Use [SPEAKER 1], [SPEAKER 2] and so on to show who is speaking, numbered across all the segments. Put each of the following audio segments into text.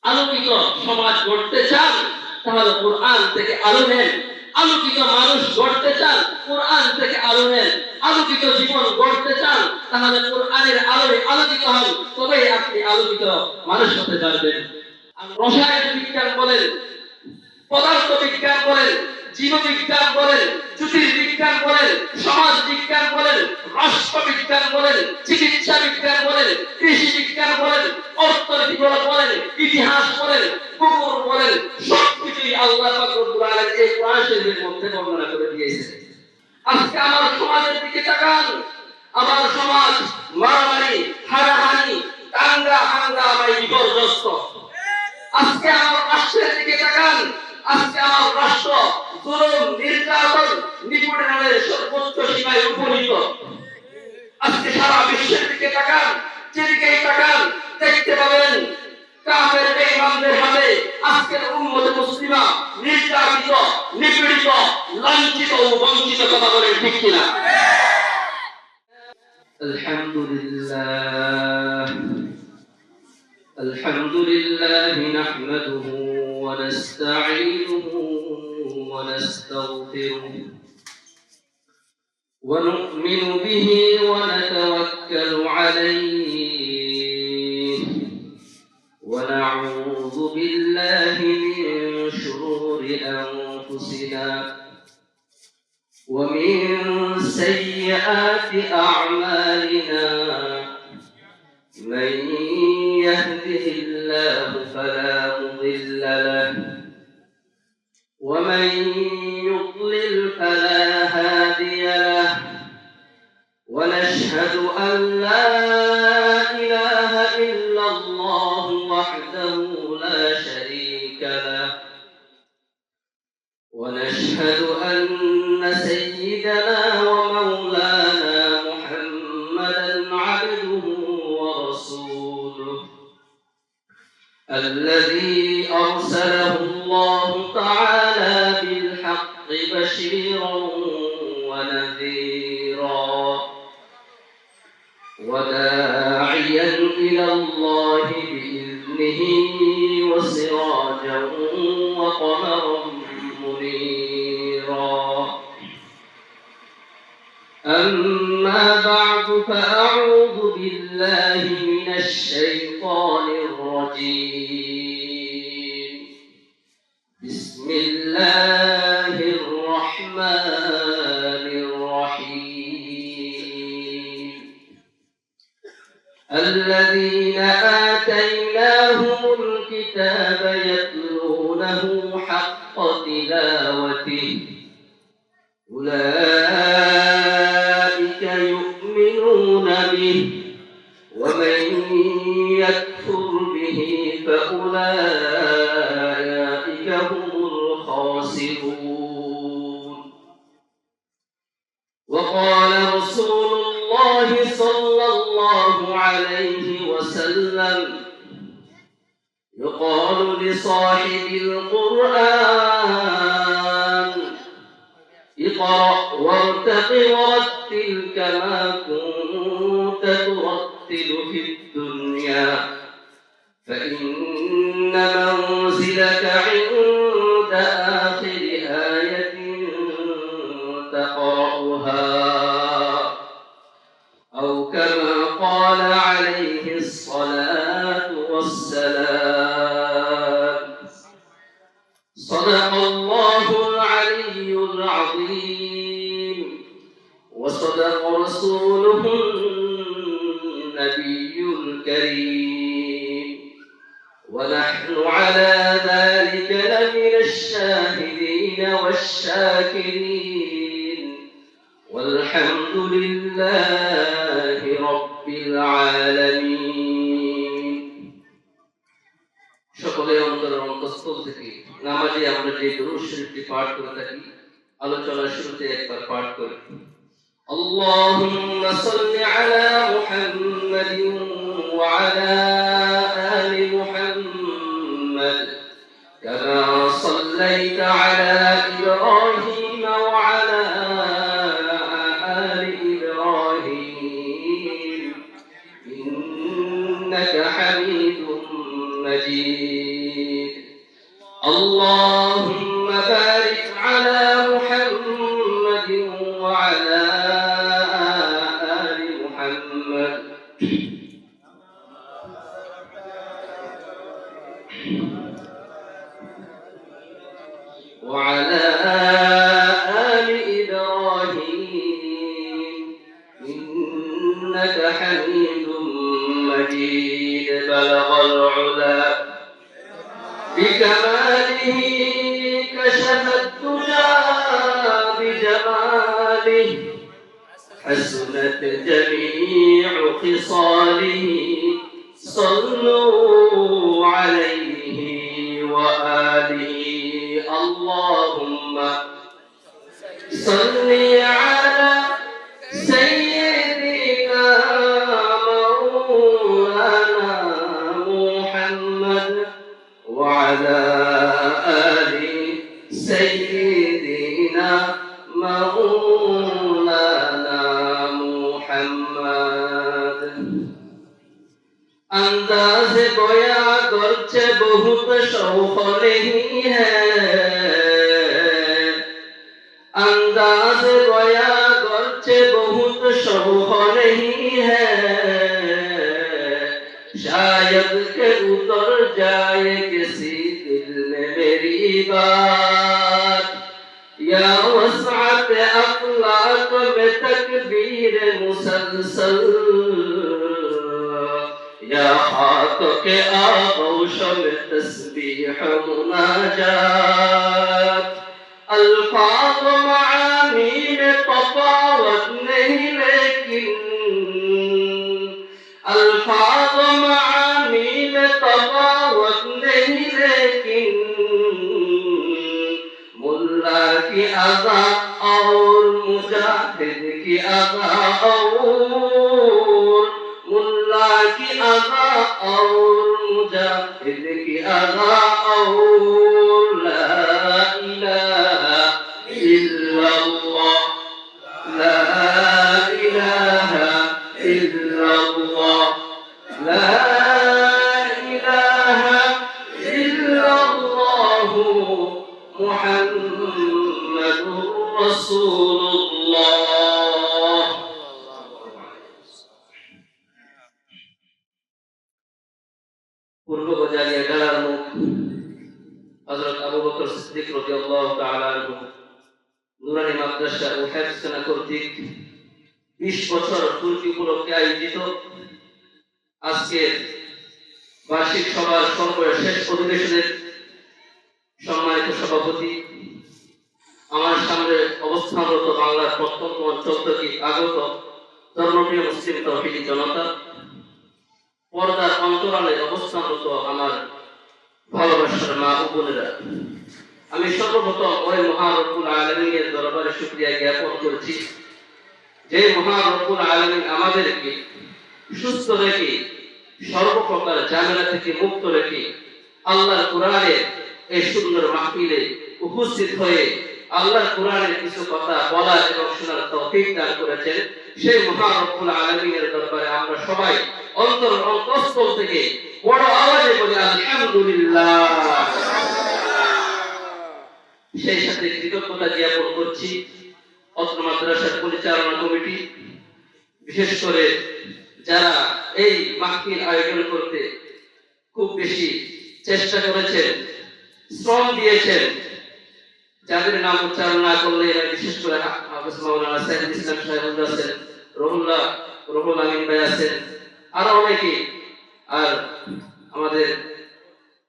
[SPEAKER 1] আলোকিত সমাজ গড়তে চান তাহলে কোরআন থেকে আলো নেন। আলোকিত মানুষ গড়তে চান কোরআন থেকে আলো নেন। আলোকিত জীবন গড়তে চান তাহলে কোরআনের আলোয় আলোকিত হন, তবেই আপনি আলোকিত মানুষ হতে পারবেন। রসায়ন বিজ্ঞান বলেন, পদার্থ বিজ্ঞান বলেন, জীববিজ্ঞান বলেন, জ্যোতির্বিজ্ঞান বলেন, সমাজ বিজ্ঞান বলেন, রাষ্ট্র বিজ্ঞান বলেন, চিকিৎসা বিজ্ঞান বলেন, কৃষি বিজ্ঞান বলেন, অর্থনীতি বলেন, ইতিহাস বলেন, ভূগোল বলেন, সবকিছুই আল্লাহ পাক রব্বুল আলামিন এই কোরআন শরীফের মধ্যে বর্ণনা করে দিয়েছেন। আজকে আমার সমাজের দিকে তাকান, আমার সমাজ মারামারি, হানাহানি, দাঙ্গা হাঙ্গামায় বিপর্যস্ত। আজকে আমার রাষ্ট্রের দিকে তাকান, আজকে আমার রাষ্ট্র জুলুম, নির্যাতন, নিপীড়নের সর্বোচ্চ সীমায় উপনীত। আজকে সারা বিশ্বের দিকে তাকান, যেদিকেই তাকান দেখতে পাবেন কাফের বেঈমানদের হাতে আজকের উম্মতে মুসলিমা নির্যাতিত, নিপীড়িত, লাঞ্ছিত ও বঞ্চিত। কথা বলেন ঠিক কিনা? আলহামদুলিল্লাহ الحمد لله نحمده ونستعينه ونستغفره ونؤمن به ونتوكل عليه ونعوذ بالله من شرور أنفسنا ومن سيئات أعمالنا من يهده الله فلا مضل له ومن يضلل فلا هادي له ونشهد أن لا إله إلا الله وحده لا شريك له ونشهد أن سيدنا ومولانا محمدا عبده ورسوله الذي أرسله الله تعالى بالحق بشيرا ونذيرا وداعيا إلى الله بإذنه وسراجا وقمرا منيرا. أما بعد فأعوذ بالله من الشيطان الرجيم. بسم الله الرحمن الرحيم. الذين آتيناهم الكتاب يتلونه حق تلاوته أولئك يؤمنون به ومن يكفر به فأولئك هم الخاسرون. وقال رسول الله صلى الله عليه وسلم يقال لصاحب القرآن اقرأ وارتق ورتل كما كنت ترتل في الدنيا فإن منزلك عند آخر آية تقرأها أو كما قال عليه الصلاة والسلام. صدق الله العلي العظيم وصدق رسوله النبي الكريم ونحن على ذلك لمن الشاهدين والشاكرين والحمد لله رب العالمين. সকলের অন্তরের অন্তঃস্থল থেকে নামাজে আমরা যে দুরূদ শরীফটি পাঠ করে থাকি আলোচনার শুরুতে একবার পাঠ করি। اللهم صل على محمد وعلى آل محمد كما صليت على إبراهيم وعلى آل إبراهيم إنك حميد مجيد. اللهم بارك على محمد وعلى آل محمد وعلى آل إبراهيم إنك حميد مجيد بلغ العلا بكماله كشف الدجى بجماله حسنت جميع خصاله صلوا عليه وآله اللهم صل على سيدنا مولانا محمد وعلى آل سيدنا مولانا محمد अंदाज गोया गर्च बहुत शौक नहीं है अंदाज गोया गर्च बहुत शौक नहीं है शायद के उतर जाए किसी दिल में मेरी बात या वसअत अखलाक में तकबीर मुसलसल या हाथ के आगोश में तस्बीह मुनाजात अल्फाज मानी में तफावत नहीं लेकिन अल्फाज मानी में तफावत नहीं लेकिन मुल्ला की अदा और मुजाहिद की अदा और मुल्ला की अदा और मुजाहिद की अदा और ला इलाहा इल्लल्लाह ला इलाहा इल्लल्लाह ला इलाहा इल्लल्लाह मुहम्मदुर रसूलुल्लाह पूर्व बजारिया गलार मुख हजरत अबू बकर सिद्दीक রাদিয়াল্লাহু তাআলা আনহু নুরানি মাদ্রাসা ও হেফজখানা কর্তৃক 20 বছর পূর্তি উপলক্ষে আয়োজিত আজকের বার্ষিক সভার সর্বশেষ অধিবেশনের সম্মানিত সভাপতি আমার সামনে অবস্থানরত বাংলার প্রত্যন্ত অঞ্চল থেকে আগত ধর্মপ্রিয় মুসলিম তৌহিদি জনতা পর্দার অন্তরালে অবস্থানরত আমার ভালোবাসার মা ও বোনেরা আমি সর্বপ্রথম ওই মহান রব্বুল আলামিনের দরবারে শুকরিয়া জ্ঞাপন করছি যে মহান রব্বুল আলামিন আমাদেরকে সুস্থ রেখে সর্বপ্রকার ঝামেলা থেকে মুক্ত রেখে আল্লাহর কোরআনের এই সুন্দর মাহফিলে উপস্থিত হয়ে আল্লাহর কোরআনের কিছু কথা বলার এবং শোনার তৌফিক দান করেছেন সেই মহান রব্বুল আলামিনের দরবারে আমরা সবাই অন্তঃস্থল থেকে বড় আওয়াজে বলি আলহামদুলিল্লাহ। সেই সাথে কৃতজ্ঞতা জ্ঞাপন করছি অত্র মাদ্রাসার পরিচালনা কমিটি, বিশেষ করে যারা এই মাহফিল আয়োজন করতে খুব বেশি চেষ্টা করেছেন, শ্রম দিয়েছেন, যাদের নাম উচ্চারণ না করলে বিশেষ করে হাফেজ মাওলানা সাইদুল ইসলাম সাহেব আছেন, রুহুল আমিন ভাই আছেন, আরো অনেকে, আর আমাদের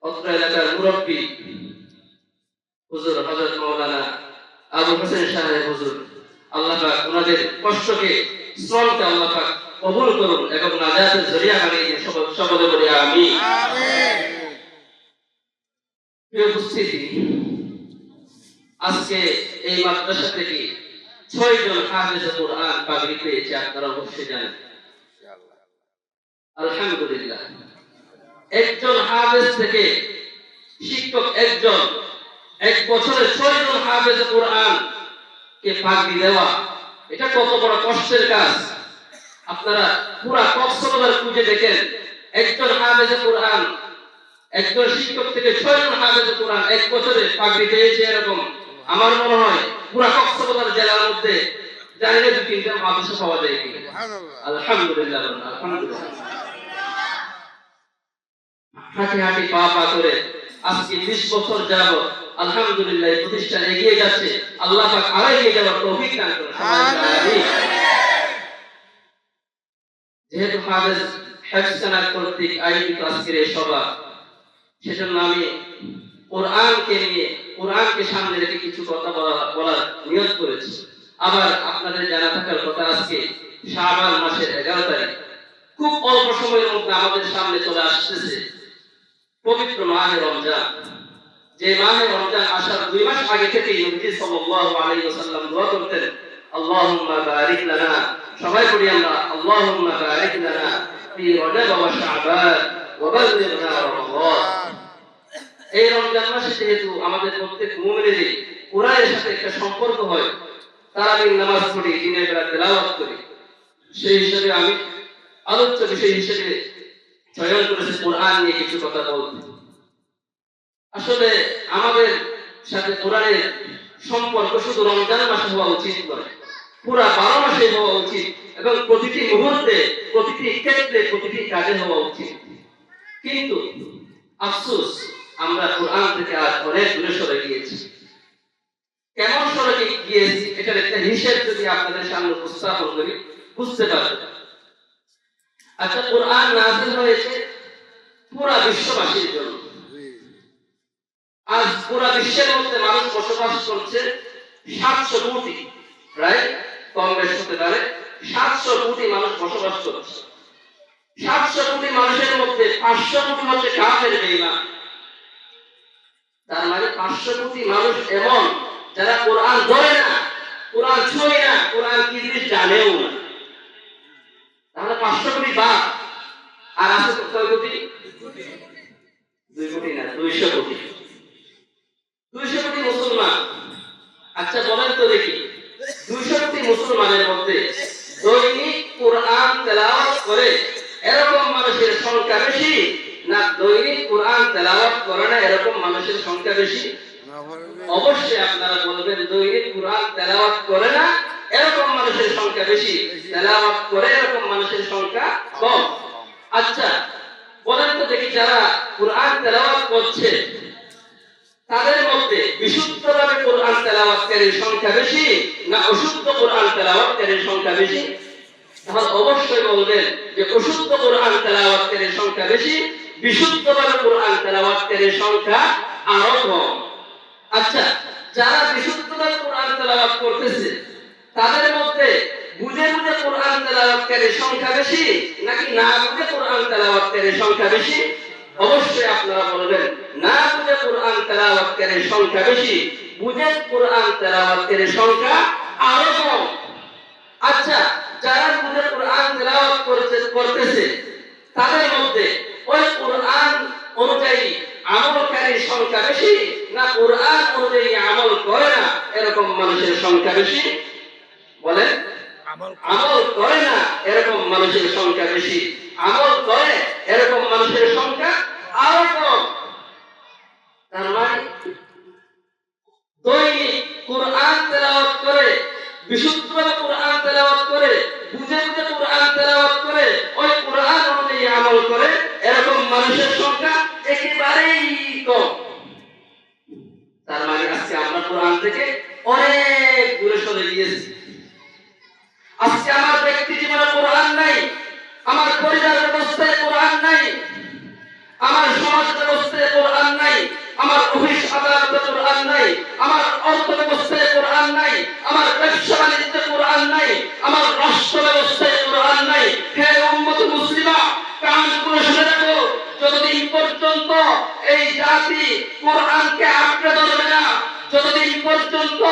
[SPEAKER 1] অত্র এলাকার মুরব্বী হুজুর হযরত মাওলানা আবু হোসেন সাহেব হুজুর, আল্লাহ পাক ওনাদের কষ্টকে, শ্রমকে আল্লাহ পাক কবুল করুন এবং নাজাতের জরিয়া বানিয়ে দিন। সকলে বলি আমিন। প্রিয় উপস্থিতি, আজকে এই মাদ্রাসা থেকে 6 জন হাফেজে কোরআন পাগড়ি পেয়েছে, আপনারা অবশ্যই জানেন। আলহামদুলিল্লাহ। একজন হাফেজ থেকে শিক্ষক একজন, এক বছরে 6 জন হাফেজে কোরআন কে পাগড়ি দেওয়া, এটা কত বড় কষ্টের কাজ। আপনারা পুরা কক্সবাজার খুঁজে দেখেন, একজন হাফেজে কোরআন একজন শিক্ষক থেকে 6 জন হাফেজ কোরআন এক বছরে পাগড়ি পেয়েছে, এরকম আমার মনে হয় পুরা কক্সবাজার জেলার মধ্যে জানি না 2-3টা মাদ্রাসা পাওয়া যায় কিনা। আলহামদুলিল্লাহ, আলহামদুলিল্লাহ। হাঁটি হাঁটি পা পা করে আজকে 20 বছর যাবত আলহামদুলিল্লাহ এই প্রতিষ্ঠান এগিয়ে যাচ্ছে। আল্লাহ পাক আরো এগিয়ে যাওয়ার তৌফিক দান করুন। আমিন। যেহেতু হাফেজ হেফসানা কর্তৃক আয়োজিত আজকের এই সভা, সেজন্য আমি কোরআনকে নিয়ে, কোরআনকে সামনে রেখে কিছু কথা বলার নিয়ত করেছি। আবার আপনাদের জানা থাকার কথা, আজকে শাবান মাসের 11 তারিখ, খুব অল্প সময়ের মধ্যে আমাদের সামনে চলে আসতেছে পবিত্র মাহে রমজান। যে মাহে রমজান আসার 2 মাস আগে থেকেই নবী সাল্লাল্লাহু আলাইহি ওয়াসাল্লাম দোয়া করতেন, আল্লাহুম্মা বারিক লানা, সবাই পড়ি আমরা, আল্লাহুম্মা বারিক লানা ফি রজব ওয়া শাবান ওয়া বাল্লিগনা রমাদান। এই রমজান মাসে যেহেতু আমাদের প্রত্যেক মুমিনেরই কোরআনের সাথে একটা সম্পর্ক হয়, তারাবির নামাজ পড়ি, দিনের বেলা তেলাওয়াত করি, সেই হিসেবে আমি আলোচ্য বিষয় হিসেবে চয়ন করেছি কোরআন নিয়ে কিছু কথা বলতে। আসলে আমাদের সাথে কোরআনের সম্পর্ক শুধু রমজান মাসে হওয়া উচিত নয়, পুরা 12 মাসে হওয়া উচিত, এবং প্রতিটি মুহূর্তে, প্রতিটি ক্ষেত্রে, প্রতিটি কাজে হওয়া উচিত। কিন্তু আফসোস, আমরা কোরআন থেকে আজ অনেক দূরে সরে গিয়েছি। কেমন সরে গিয়েছি এটার একটা হিসেব যদি আপনাদের সামনে উপস্থাপন করি, বুঝতে পারবেন। আচ্ছা, কোরআন নাযিল হয়েছে পুরা বিশ্ববাসীর জন্য। আজ পুরা বিশ্বের মধ্যে মানুষ বসবাস করছে 700 কোটি, প্রায় কম বেশ হতে পারে, 700 কোটি মানুষ বসবাস করছে। 700 কোটি মানুষের মধ্যে 500 কোটি হচ্ছে কাফের বেঈমান। তার মানে 500 কোটি মানুষ এমন যারা কোরআন ধরে না, কোরআন ছুঁয়ে না, কোরআন কি জিনিস জানেও না। তাহলে 500 কোটি বাদ, আর আছে কয় কোটি? 2 কোটি না, 200 কোটি। 200 কোটি মুসলমান। আচ্ছা বলেন তো দেখি, 200 কোটি মুসলমানের মধ্যে দৈনিক কোরআন তেলাওয়াত করে এরকম মানুষের সংখ্যা বেশি, না দৈনিক কোরআন তেলাওয়াত করে না এরকম মানুষের সংখ্যা বেশি? অবশ্যই আপনারা বলবেন দৈনিক কোরআন তেলাওয়াত করে না এরকম মানুষের সংখ্যা বেশি, তেলাওয়াত করে এরকম মানুষের সংখ্যা কম। আচ্ছা বলেন তো দেখি, যারা কোরআন তেলাওয়াত করছে তাদের মধ্যে বিশুদ্ধভাবে কোরআন তেলাওয়াতকারীর সংখ্যা বেশি, না অশুদ্ধ কোরআন তেলাওয়াতকারীর সংখ্যা বেশি? তাহলে অবশ্যই বলবেন যে অশুদ্ধ কোরআন তেলাওয়াতকারীর সংখ্যা বেশি, বিশুদ্ধভাবে কোরআন তেলাওয়াতকারীর সংখ্যা আরো কম। আচ্ছা, যারা বিশুদ্ধভাবে কোরআন তেলাওয়াত করতেছে তাদের মধ্যে বুঝে বুঝে কোরআন তেলাওয়াতকারীর সংখ্যা বেশি, নাকি না বুঝে কোরআন তেলাওয়াতকারীর সংখ্যা বেশি? অবশ্যই আপনারা বলবেন না বুঝে কোরআন তেলাওয়াতকারীর সংখ্যা বেশি, বুঝে কোরআন তেলাওয়াতকারীর সংখ্যা আরো কম। আচ্ছা, যারা বুঝে কোরআন তেলাওয়াত করতেছে তাদের মধ্যে ওই কোরআন অনুযায়ী আমলকারীর সংখ্যা বেশি, না কোরআন অনুযায়ী আমল করে না এরকম মানুষের সংখ্যা বেশি? বলেন, আমল করে না এরকম মানুষের সংখ্যা বেশি, আমল করে এরকম মানুষের সংখ্যা আরো কম। তার মানে দৈনিক কোরআন তেলাওয়াত করে, বিশুদ্ধভাবে কোরআন তেলাওয়াত করে, বুঝে বুঝে কোরআন তেলাওয়াত করে, ওই কোরআন অনুযায়ী আমল করে এরকম মানুষের সংখ্যা একেবারেই কম। তার মানে আজকে আমরা কোরআন থেকে অনেক দূরে সরে গিয়েছি। আজকে আমার ব্যক্তি জীবনে কোরআন নাই, আমার পরিবার ব্যবস্থায় কোরআন নাই, আমার সমাজ ব্যবস্থায় কোরআন নাই, আমার অফিস আদালতে কোরআন নাই, আমার অর্থ ব্যবস্থায় কোরআন নাই, আমার ব্যবসা বাণিজ্যে কোরআন নাই, আমার রাষ্ট্র ব্যবস্থায় কোরআন নাই। হে উম্মত মুসলিমা, কান খুলে শুনে রাখো, যতদিন পর্যন্ত এই জাতি কোরআনকে আঁকড়ে ধরবে না, যতদিন পর্যন্ত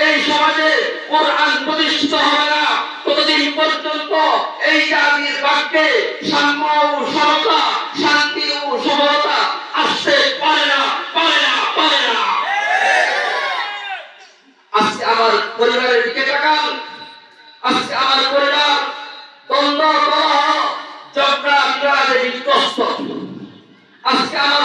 [SPEAKER 1] এই সমাজে কোরআন প্রতিষ্ঠিত হবে না, ততদিন পর্যন্ত এই জাতির বাক্যে সাম্য ও সমতা, শান্তি ও সফলতা আসতে পারে না, পারে না, পারে না। আজকে আমার পরিবারের দিকে তাকান, আজকে আমার পরিবার দ্বন্দ্ব, কলহ, ঝগড়া বিবাদে বিধ্বস্ত। আজকে আমার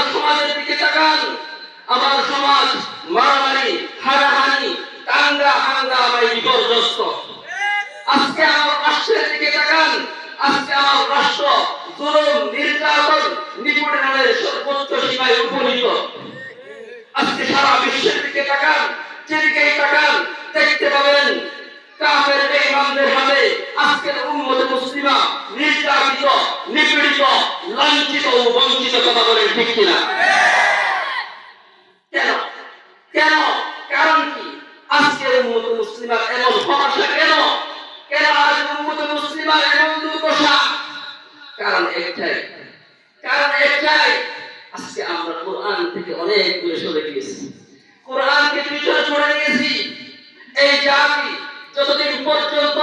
[SPEAKER 1] হাঙ্গামায় বিপর্যস্ত। আজকে আমার রাষ্ট্রের দিকে তাকান, আজকে আমার রাষ্ট্র জুলুম, নির্যাতন, নিপীড়নের সর্বোচ্চ সীমায় উপনীত। আজকে সারা বিশ্বের দিকে তাকান, যেদিকেই তাকান দেখতে পাবেন কাফের বেঈমানদের হাতে আজকের উম্মত মুসলিমা নির্যাতিত, নিপীড়িত, লাঞ্ছিত ও বঞ্চিত। কথা বলেন ঠিক কিনা? কেন? কেন? কারণ কি? আজকের উম্মত মুসলিমার এমন হতাশা কেন? কেন আজ উম্মত মুসলিমার এমন দুর্দশা? কারণ একটাই, আজকে আমরা কোরআন থেকে অনেক দূরে সরে গিয়েছি, কোরআনকে পিছনে ছড়ে দিয়েছি। এই জাতি যতদিন পর্যন্ত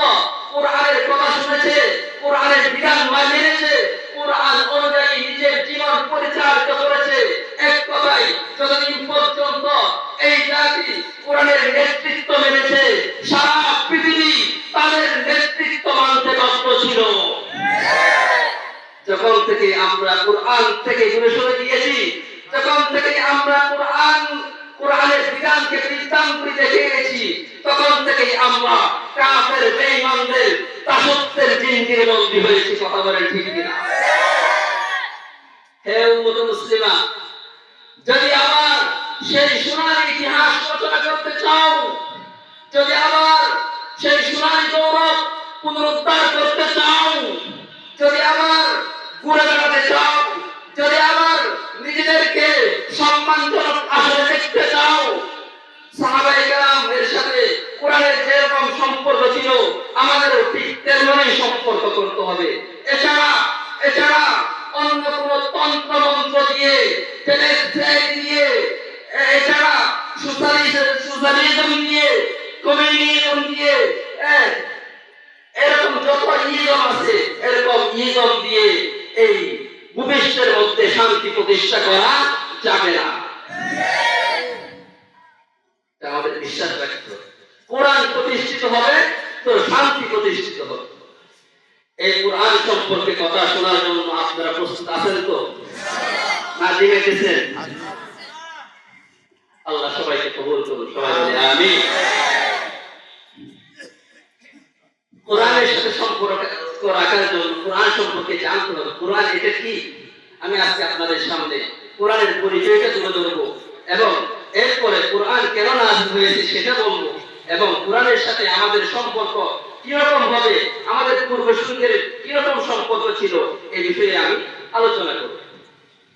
[SPEAKER 1] কোরআনের কথা শুনেছে, কোরআনের বিধান মেনেছে, কোরআন অনুযায়ী নিজের জীবন পরিচালিত করেছে, এক কথায় যতদিন পর্যন্ত এই জাতি কোরআনের নেতৃত্ব মেনেছে, সারা পৃথিবী তাদের নেতৃত্ব মানতে বাধ্য ছিল। যখন থেকে আমরা কোরআন থেকে দূরে সরে গিয়েছি, যখন থেকে আমরা কোরআনের বিধানকে বিধানগুলি দেখে গেছি, তখন থেকে আমরা কাফের বেঈমানদের দাসত্বের জিনজিরে বন্দী হয়েছি। কথা বলেন ঠিক কিনা? হে উম্মত মুসলিমা, যদি আবার সেই সোনালী ইতিহাস রচনা করতে চাও, যদি আবার সেই সোনালী গৌরব পুনরুদ্ধার করতে চাও, যদি আবার ঘুরে বেড়াতে চাও, যদি আবার নিজেদেরকে সম্মানজনক আসলে দেখতে চাও, সাহাবায়ে কেরামের সাথে কোরআনের যেরকম সম্পর্ক ছিল আমাদেরও ঠিক তেমনই সম্পর্ক করতে হবে। এছাড়া অন্য কোন তন্ত্র মন্ত্র দিয়ে, দিয়ে, এছাড়া সোশ্যালিজম দিয়ে, কমিউনিজম দিয়ে, এরকম যত ইজম আছে, এরকম ইজম দিয়ে এই ভূপৃষ্ঠের মধ্যে শান্তি প্রতিষ্ঠা করা যাবে না। আমাদের বিশ্বাস রাখতে হবে, কোরআন প্রতিষ্ঠিত হবে তো শান্তি প্রতিষ্ঠিত হবে। এই কোরআন সম্পর্কে কথা শোনার জন্য আপনারা প্রস্তুত আছেন তো? না দিয়েছেন? আল্লাহ সবাইকে কবুল করুন, সবাই বলে আমিন। কোরআনের সাথে সম্পর্ক রাখার জন্য কোরআন সম্পর্কে জানতে হবে। কোরআন এটা কি? আমি আজকে আপনাদের সামনে কোরআনের পরিচয়টা তুলে ধরবো এবং এরপরে কোরআন কেন নাযিল হয়েছে সেটা বলবো, এবং কোরআনের সাথে আমাদের সম্পর্ক কিরকম হবে, আমাদের পূর্বসূরীদের কিরকম সম্পর্ক ছিল, এই বিষয়ে আমি আলোচনা করব।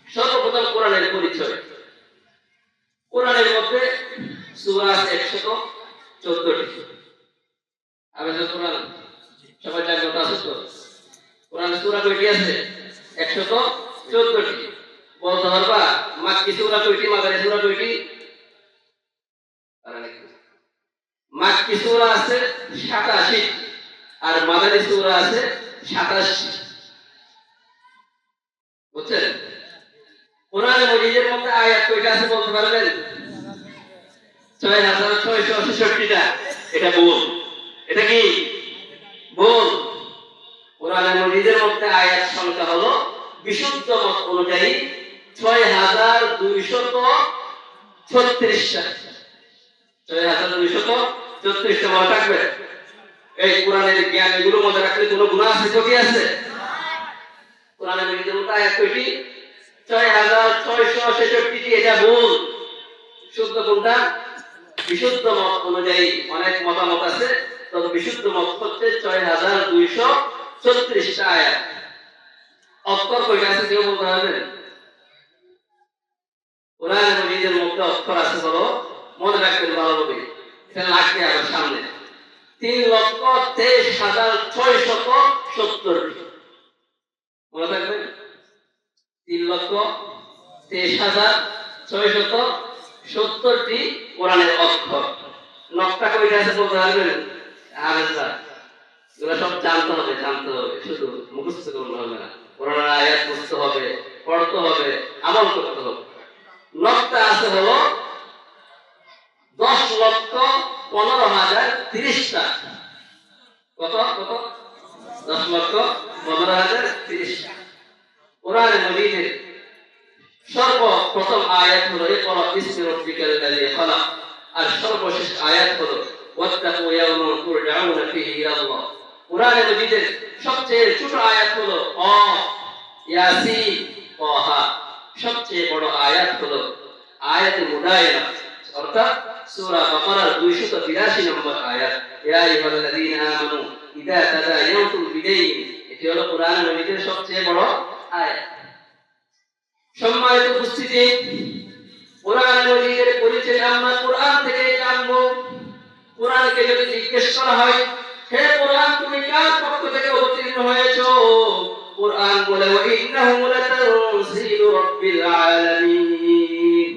[SPEAKER 1] সর্বপ্রথম কোরআনের পরিচয়। কোরআনের মধ্যে সূরা আছে 114টি। আমাদের কোরআন সবাই জানতে আছে তো? কোরআনের সূরা কয়টি আছে? 114টি। বলতে পারবা মাক্কি সূরা কয়টি, মাদানী সূরা কয়টি? মাক্কি সূরা আছে 87 আর মাদানী সূরা আছে 27। বুঝছেন? কোরআনে মজিদের মধ্যে আয়াত কয়টা আছে বলতে পারবেন? 6666টা। এটা ভুল। এটা কি ভুল? কোরআনে মজিদের মধ্যে আয়াত সংখ্যা হলো বিশুদ্ধ মত অনুযায়ী 6236টা। 6236টা মনে থাকবে। এই কোরআনের জ্ঞান এগুলো মনে রাখলে কোনো গুনাহ আছে? কি আছে? কোরআনে মজিদের মধ্যে আয়াত কয়টি? 6666টি। এটা ভুল। শুদ্ধ কোনটা? বিশুদ্ধ মত অনুযায়ী অনেক মতামত আছে, তবে বিশুদ্ধ মত হচ্ছে 6236টা আয়াত। অক্ষর কয়টা আছে কেউ বলতে পারবেন? কোরআন মজিদের মধ্যে অক্ষর আছে হলো, মনে রাখবেন ভালোভাবে, এটা লাগবে আমার সামনে, 3,23,670টি। মনে থাকবে? 3,23,670টি কোরআনের অক্ষর। নকটা কয়টা আছে বলতে পারবেন? এগুলো সব জানতে হবে, শুধু মুখস্থ করলে হবে না। কোরআনের আয়াত বুঝতে হবে, পড়তে হবে, আমল করতে হবে। নকটা আছে হলো 10,15,030টা। কত? 10,15,030টা। কোরআনে মজিদের সর্বপ্রথম আয়াত হলো ইকরা বিসমি রাব্বিকাল লাযী খালাক, আর সর্বশেষ আয়াত হলো ওয়াত্তাকু ইয়াওমান তুরজাউনা ফীহি ইলাল্লাহ। কোরআনে মাজিদের সবচেয়ে ছোট আয়াত হলো ইয়াসিন তাহা। সবচেয়ে বড় আয়াত হলো আয়াতে মুদায়না, অর্থাৎ সূরা বাকারার 282 নম্বর আয়াত, ইয়া আইয়ুহাল্লাযীনা আমানু ইযা তাদায়ানতুম বিদাইন। এটি হলো কোরআন মাজিদের সবচেয়ে বড় আয়াত। সম্মানিত উপস্থিতি, কোরআন মাজিদের পরিচয় আমরা কোরআন থেকে জানবো। কোরআনকে যদি জিজ্ঞেস করা হয়, হে কোরআন তুমি কার পক্ষ থেকে অবতীর্ণ হয়েছো, কোরআন বলে ওয়া ইন্নাহু লাতানজিলু রাব্বিল আলামিন,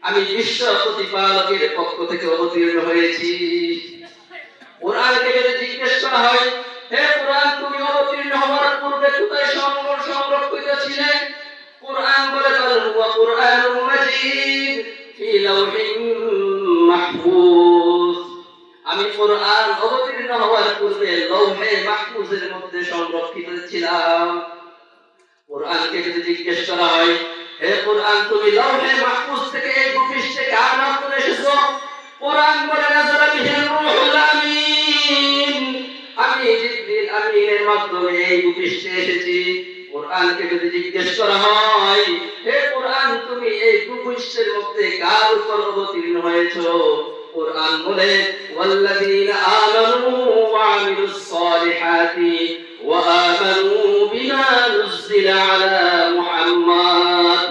[SPEAKER 1] আমি বিশ্ব প্রতিপালকের পক্ষ থেকে অবতীর্ণ হয়েছি। কোরআনকে যদি জিজ্ঞেস করা হয়, হে কোরআন তুমি অবতীর্ণ হওয়ার পূর্বে কোথায় সংরক্ষিত ছিলে, কোরআন বলে বাল হুয়া কুরআনুম মাজিদ ফি লাওহিন মাহফুজ, আমি কোরআন অবতীর্ণ হওয়ার পূর্বে লৌহে মাহফুজের মধ্যে সংরক্ষিত ছিলাম। কোরআনকে যদি জিজ্ঞেস করা হয়, হে কোরআন তুমি লৌহে মাহফুজ থেকে এই ভূপৃষ্ঠে কার মাধ্যমে এসেছো, কোরআন বলে নাযালা বিহির রূহুল আমিন, আমি জিবরিল আমিনের মাধ্যমে এই ভূপৃষ্ঠে এসেছি। কোরআনকে যদি জিজ্ঞেস করা হয়, হে কোরআন তুমি এই ভূপৃষ্ঠের মধ্যে কার উপর অবতীর্ণ হয়েছো, কোরআন বলে ওয়াল্লাযীনা আমানু ওয়া আমিলুস সালিহাতি ওয়া আমানু বিমা নুযিলা আলা মুহাম্মাদ,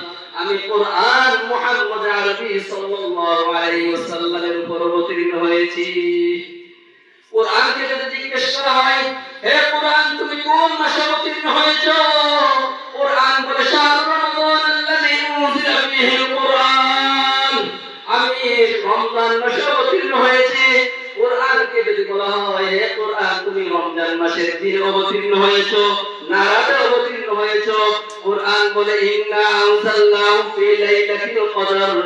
[SPEAKER 1] আমি কোরআন মুহাম্মদ আরবি সাল্লাল্লাহু আলাইহি ওয়াসাল্লামের উপর অবতীর্ণ হয়েছি। কোরআনকে যদি জিজ্ঞেস করা হয়, হে কোরআন তুমি কোন মাসে অবতীর্ণ হয়েছো, কোরআন বলে শাহরু রমাদান আল্লাযী উনজিলা ফীহিল কুরআন, আমি রমজান মাসে অবতীর্ণ হয়েছি। কোরআনকে যদি বলা হয়, হে কোরআন তুমি রমজান মাসের দিনে অবতীর্ণ হয়েছো না রাতে অবতীর্ণ হয়েছো, কোরআন বলে ইন্না আনজালনাহু ফী লাইলাতিল কদর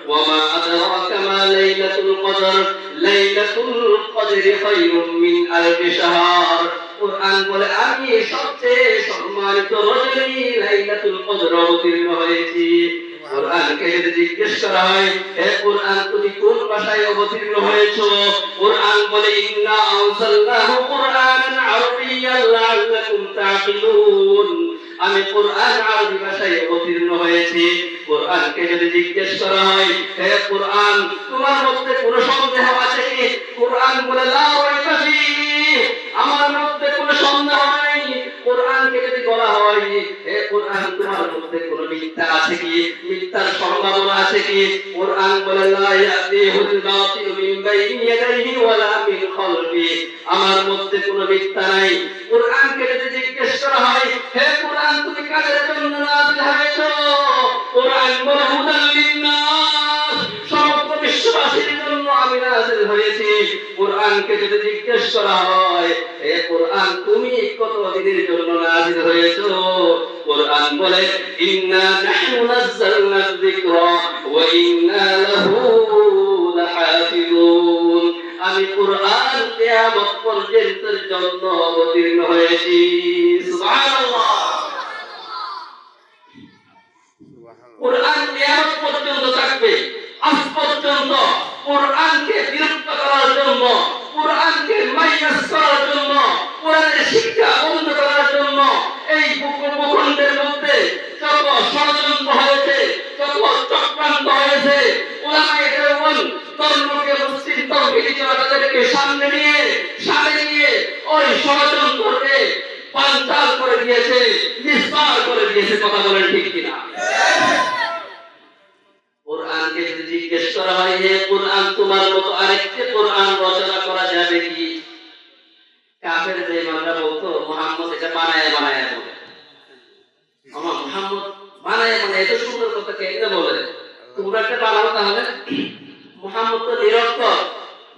[SPEAKER 1] ওয়া মা আদরাকা মা লাইলাতুল কদর লাইলাতুল কদরি খায়রুম মিন আলফি শাহর, কোরআন বলে আমি সবচেয়ে সম্মানিত রজনী লাইলাতুল কদর অবতীর্ণ হয়েছি। কোরআনকে যদি জিজ্ঞেস করা হয়, হে কোরআন তুমি কোন ভাষায় অবতীর্ণ হয়েছো, কোরআন বলে ইন্না আনজালনাহু কুরআনান আরাবিয়্যান লাআল্লাকুম তাকিলুন, আমি কোরআন আরবি ভাষায় অবতীর্ণ হয়েছি। কোরআনকে যদি জিজ্ঞেস করা হয়, হে কোরআন তোমার মধ্যে কোনো সন্দেহ আছে কি, কোরআন বলে লা রাইবা ফীহি, আমার মধ্যে কোনো সন্দেহ নাই। কোরআনকে যদি বলা হয়, হে কোরআন তোমার মধ্যে কোনো মিথ্যা আছে কি, মিথ্যার সম্ভাবনা আছে কি, কোরআন বলে লা ইয়াতিহুল বাতিলু মিন বাইনি ইয়াদাইহি ওয়ালা মিন খালফি, আমার মধ্যে কোনো মিথ্যা নাই। কোরআনকে যদি জিজ্ঞেস করা হয়, হে কোরআন তুমি কাদের জন্য নাযিল হয়েছো, কোরআন বলে হুদাল লিন্নাস, সমগ্র বিশ্ববাসীর জন্য আমি নাযিল হয়েছি। কোরআনকে যদি জিজ্ঞেস করা হয়, হে কোরআন তুমি কত দিনের জন্য নাযিল হয়েছো, কোরআন বলে ইন্না নাহনু নাযালনা যিকরা ওয়া ইন্না লাহু লাহাফিজুন, আমি কোরআন কিয়ামত পর্যন্তের জন্য অবতীর্ণ হয়েছি। সুবহানাল্লাহ, কোরআন কিয়ামত পর্যন্ত থাকবে। আজ পর্যন্ত কোরআনকে বিরক্ত করার জন্য, কোরআনকে মাইনাস করার জন্য, কোরআনের শিক্ষা বন্ধ করার জন্য এই ভূখণ্ডের মধ্যে যত ষড়যন্ত্র হয়েছে, যত চক্রান্ত হয়েছে, উলামায়ে দেওবন্দ ধর্মকে মুসলিম তাওহীদি জনতাদেরকে সামনে নিয়ে ওই ষড়যন্ত্রকে পাঞ্চাল করে দিয়েছে, নিষ্ফল করে দিয়েছে। কথা বলেন ঠিক কিনা? কোরআনকে যদি জিজ্ঞেস করা হয়, হে কোরআন তোমার মতো আরেকটি কোরআন রচনা করা যাবে কি, কাফের যে ইমানরা বলতো মুহাম্মদ এটা বানায় বলে, আমার মুহাম্মদ বানায় এত সুন্দর কথা কেন বলে, তোমরা একটা বানাও তাহলে। মুহাম্মদ তো নিরক্ষর,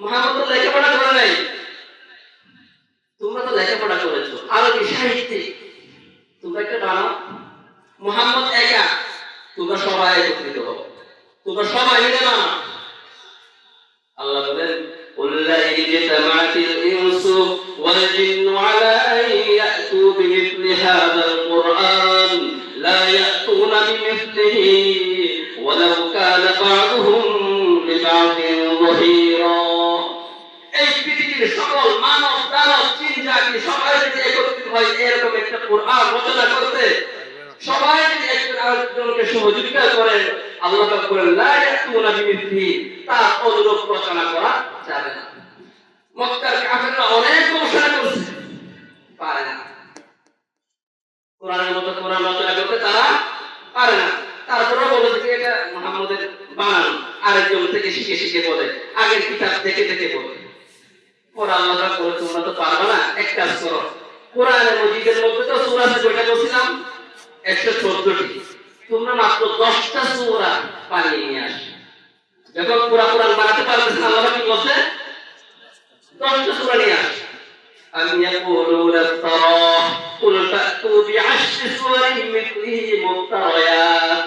[SPEAKER 1] মুহাম্মদ তো লেখাপড়া করে নাই, তোমরা তো লেখাপড়া করেছো, আরবি সাহিত্যিক, তোমরা একটা বানাও। মুহাম্মদ একা, তোমরা সবাই একত্রিত হও, তোমরা সবাই মিলে বানাও। আল্লাহ বলেন قل لئن اجتمعت الإنس والجن على أن يأتوا بمثل هذا القرآن لا يأتون بمثله ولو كان بعضهم لبعض ظهيرا। পৃথিবীর সকল মানব দানব জিন জাতি সবাই যদি একত্রিত হয় এরকম একটা কোরআন রচনা করতে, সবাই যদি একজন আরেকজনকে সহযোগিতা করেন, আল্লাহ পাক বলেন লা ইয়াতুনা বিমিথলিহি, তার অনুরূপ রচনা করা যাবে না। মক্কার কাফেররা অনেক গবেষণা করছে, পারে না। কোরআনের মতো কোরআন রচনা করতে তারা পারে না। তারপরে বলে যে এটা মুহাম্মদের বানানো, আরেকজন থেকে শিখে শিখে বলে, আগের কিতাব দেখে দেখে বলে। পরে আল্লাহ পাক বলে তোমরা তো পারবে না, এক কাজ করো, কোরআনের মজিদের মধ্যে তো সূরা আছে কয়টা বলছিলাম, 114টি, তোমরা মাত্র 10টা সূরা বানিয়ে নিয়ে আসো। যখন পুরা কোরআন বানাতে পারতেছেন, আল্লাহ পাক কি বলছে, 10টা সূরা নিয়ে আসো। أم يقولون افتراه قل فأتوا بعشر سور مثله مفتريات।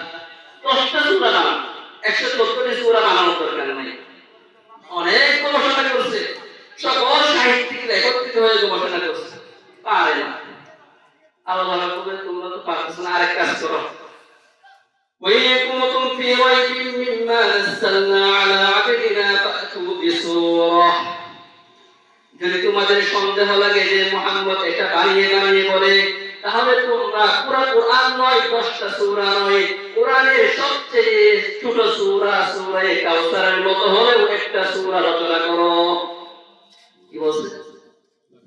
[SPEAKER 1] 10টা সূরা বানানো, 114টি সূরা বানানোর দরকার নাই। অনেক গবেষণা করছে, সকল সাহিত্যিকরা একত্রিত হয়ে গবেষণা করছে, পারে না। আল্লাহ বলে তোমরা তো পারছো না, আরেক কাজ করো, وإن كنتم في ريب مما نزلنا على عبدنا فأتوا بسورة। যদি তোমাদের সন্দেহ লাগে যে মুহাম্মদ এটা বানিয়ে বানিয়ে বলে, তাহলে তোমরা পুরো কোরআন নয়, 10টা সূরা নয়, কোরআনের সবচেয়ে ছোট সূরা সূরা কাউসারের মতো হলেও একটা সূরা রচনা করো। কি বলছে,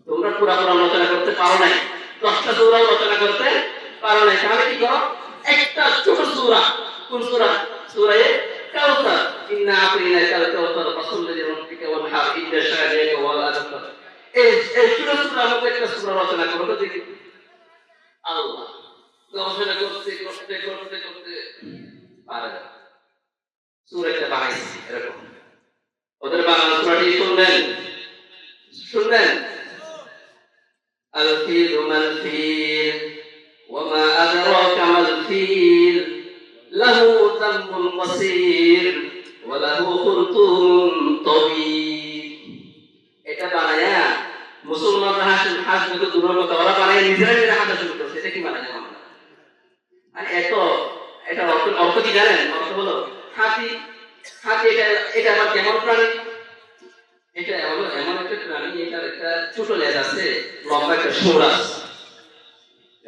[SPEAKER 1] তোমরা পুরো কোরআন রচনা করতে পারো নাই, 10টা সূরা রচনা করতে পারো নাই, তাহলে কি করো, একটা ছোট সূরা। কোন সূরা? সূরা কাউসার। ইন্না আতাইনাকাল কাউসার ফাসাল্লি লিরাব্বিকা ওয়ানহার ইন্না শানিআকা ওয়াল আবতার। এই ছোট সূরার মধ্যে একটা সূরা রচনা করো তো দেখি। আল্লাহ গবেষণা করতে করতে করতে করতে পারে না, সূরাটা বানাইছে এরকম। ওদের বানানো সূরাটি শুনলেন, আল-ফিল মাল ফিল ওয়া মা আদরাকা মাল ফিল লাহু যামবুন কাসীর ওয়া লাহু খুরতুমুন তাবীল। এটা বানায়া মুসলমানরা হাসবে তো দূরের কথা, ওরা বানায় নিজেরা হাসা শুরু করছে। এটা কি বানায় আমরা? আর এটা অর্থ কি জানেন? অর্থ হলো হাতি। এটা আবার কেমন প্রাণী? এটা হলো এমন একটা প্রাণী, এটার একটা ছোট লেজ আছে, লম্বা একটা সুর আছে।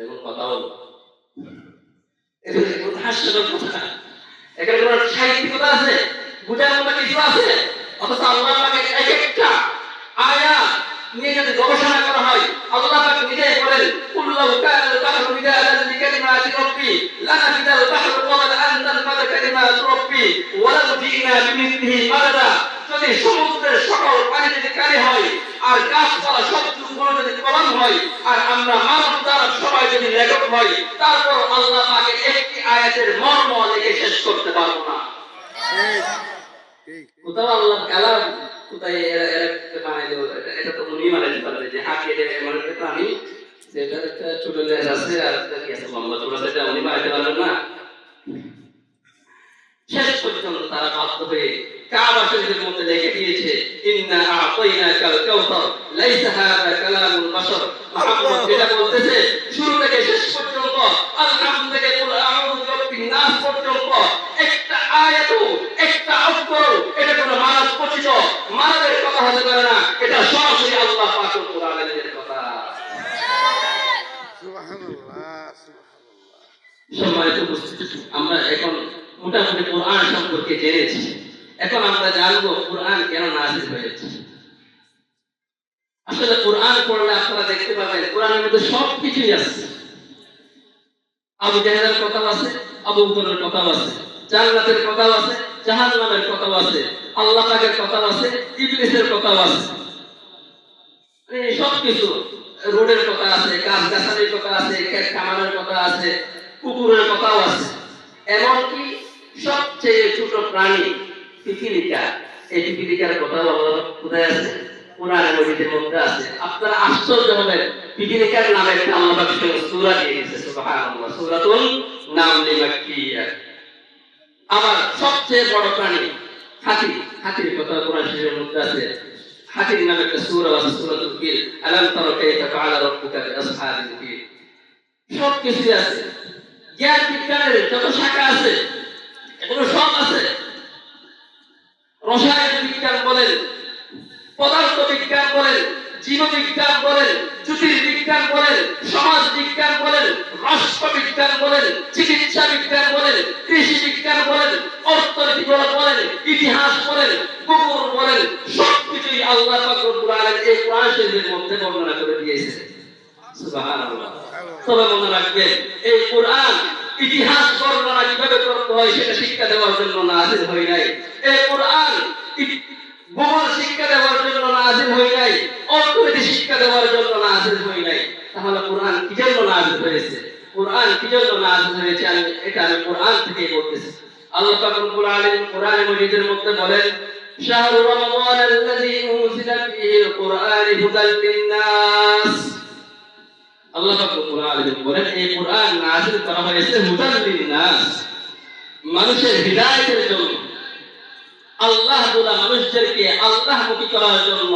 [SPEAKER 1] এমন কথা হলো, এটা হাস্যকর কথা। এখানে কোনো সাহিত্যিকতা আছে, বুঝার মতো কিছু আছে? অথচ আল্লাহ পাকের এক একটা আয়াত নিয়ে যদি গবেষণা করা হয়, আল্লাহ পাক নিজেই বলেন কুল্লাহু কানাল বাহরু মিদাদান লিকালিমাতি রাব্বি লানাফিদাল বাহরু ক্বাবলা আন তানফাদা কালিমাতু রাব্বি ওয়া লাউ জিনা বিমিথলিহি মাদাদা। যদি সমুদ্রের সকল পানি যদি কালি হয়, আর গাছপালা সবগুলো যদি কলম হয়, আর আমরা মানব দ্বারা সবাই যদি লেখক হই, তারপর আল্লাহ পাকের একটি আয়াতের মর্ম লিখে শেষ করতে পারবো না। কোথাও আল্লাহ কালাম কোথায় বানাই দেবো, এটা তো উনি বানাইতে পারবে যে হাতি এটা এমন একটা প্রাণী যেটার একটা ছোট লেজ আছে আর একটা কি আছে লম্বা ছোট, সেটা উনি বানাইতে পারবেন না। শেষ পর্যন্ত তারা বাধ্য হয়ে কাবা শরীফের মধ্যে লিখে দিয়েছে ইন্না আতাইনাকাল কাউসার লাইসা হাযা কালামুল বাশার। মুহাম্মদ যেটা বলতেছে শুরু থেকে শেষ পর্যন্ত, আলহামদুলিল্লাহ থেকে কুল আউযু বিরাব্বিন নাস পর্যন্ত একটা আয়াত, একটা অক্ষর, এটা কোনো মানব রচিত মানবের কথা হতে পারে না, এটা সরাসরি আল্লাহ পাকের কোরআনের কথা। সুবহানাল্লাহ, সুবহানাল্লাহ। সম্মানিত উপস্থিতি, আমরা এখন মোটামুটি কোরআন সম্পর্কে জেনেছি। এখন আমরা জানবো কোরআন কেন নাযিল হয়েছে। আসলে কোরআন পড়লে আপনারা দেখতে পাবেন কোরআনের মধ্যে সবকিছুই আছে। আবু জাহেলের কথাও আছে, আবু বকরের কথাও আছে, জান্নাতের কথাও আছে, জাহান্নামের কথাও আছে, আল্লাহ পাকের কথাও আছে, ইবলিসের কথাও আছে। এই সবকিছু, রোডের কথা আছে, গাছ-গাছালির কথা আছে, ক্ষেত খামারের কথা আছে, কুকুরের কথাও আছে। এমনকি সবচেয়ে ছোট প্রাণী পিপিলিকা, এই পিপিলিকার কথাও আল্লাহ কোথায় আছে? কোরআনের মধ্যে আছে। আপনারা আশ্চর্য হবেন, পিপিলিকার নামে একটা আল্লাহ পাক সূরা দিয়ে দিয়েছে। সুবহানাল্লাহ, সূরাতুন নামল মাক্কিয়া। আবার সবচেয়ে বড় প্রাণী হাতি, হাতির কথা কোরআন শরীফের মধ্যে আছে। হাতির নামে একটা সূরা আছে, সূরাতুল ফিল। আলাম তারা কাইফা ফাআলা রাব্বুকা বিআসহাবিল ফিল। সবকিছু আছে। জ্ঞান বিজ্ঞানের যত শাখা আছে এগুলো সব আছে। রসায়ন বিজ্ঞান বলেন, পদার্থ বিজ্ঞান জীববিজ্ঞান বলেন, জ্যোতির্বিজ্ঞান বলেন, সমাজ বিজ্ঞান বলেন, রাষ্ট্রবিজ্ঞান বলেন, চিকিৎসা বিজ্ঞান বলেন, কৃষি বিজ্ঞান বলেন, অর্থনীতি বলেন, ইতিহাস বলেন, ভূগোল বলেন, সবকিছুই আল্লাহ পাক রব্বুল আলামিন এই কোরআন শরীফের মধ্যে বর্ণনা করে দিয়েছে। সুবহানাল্লাহ। তবে মনে রাখবেন, এই কোরআন ইতিহাস বর্ণনা কিভাবে করতে হয় সেটা শিক্ষা দেওয়ার জন্য নাযিল হয় নাই। এই কোরআন ভূগোল শিক্ষা দেওয়ার জন্য নাযিল হয় নাই, অর্থনীতি শিক্ষা দেওয়ার জন্য নাযিল হয় নাই। তাহলে কোরআন কি জন্য নাযিল হয়েছে? কোরআন কি জন্য নাযিল হয়েছে আমি কোরআন থেকেই বলতেছি। আল্লাহ পাক রব্বুল আলামিন কোরআনে মাজিদের মধ্যে বলেন, শাহরু রমাদান আল্লাযী উনজিলা ফীহিল কুরআন হুদাল লিন-নাস। আল্লাহ পাক রব্বুল আলামিন বলেন, এই কোরআন নাযিল করা হয়েছে হুদাল লিন-নাস, মানুষের হিদায়াতের জন্য। আল্লাহ বলা মানুষদেরকে আল্লাহমুখী করার জন্য।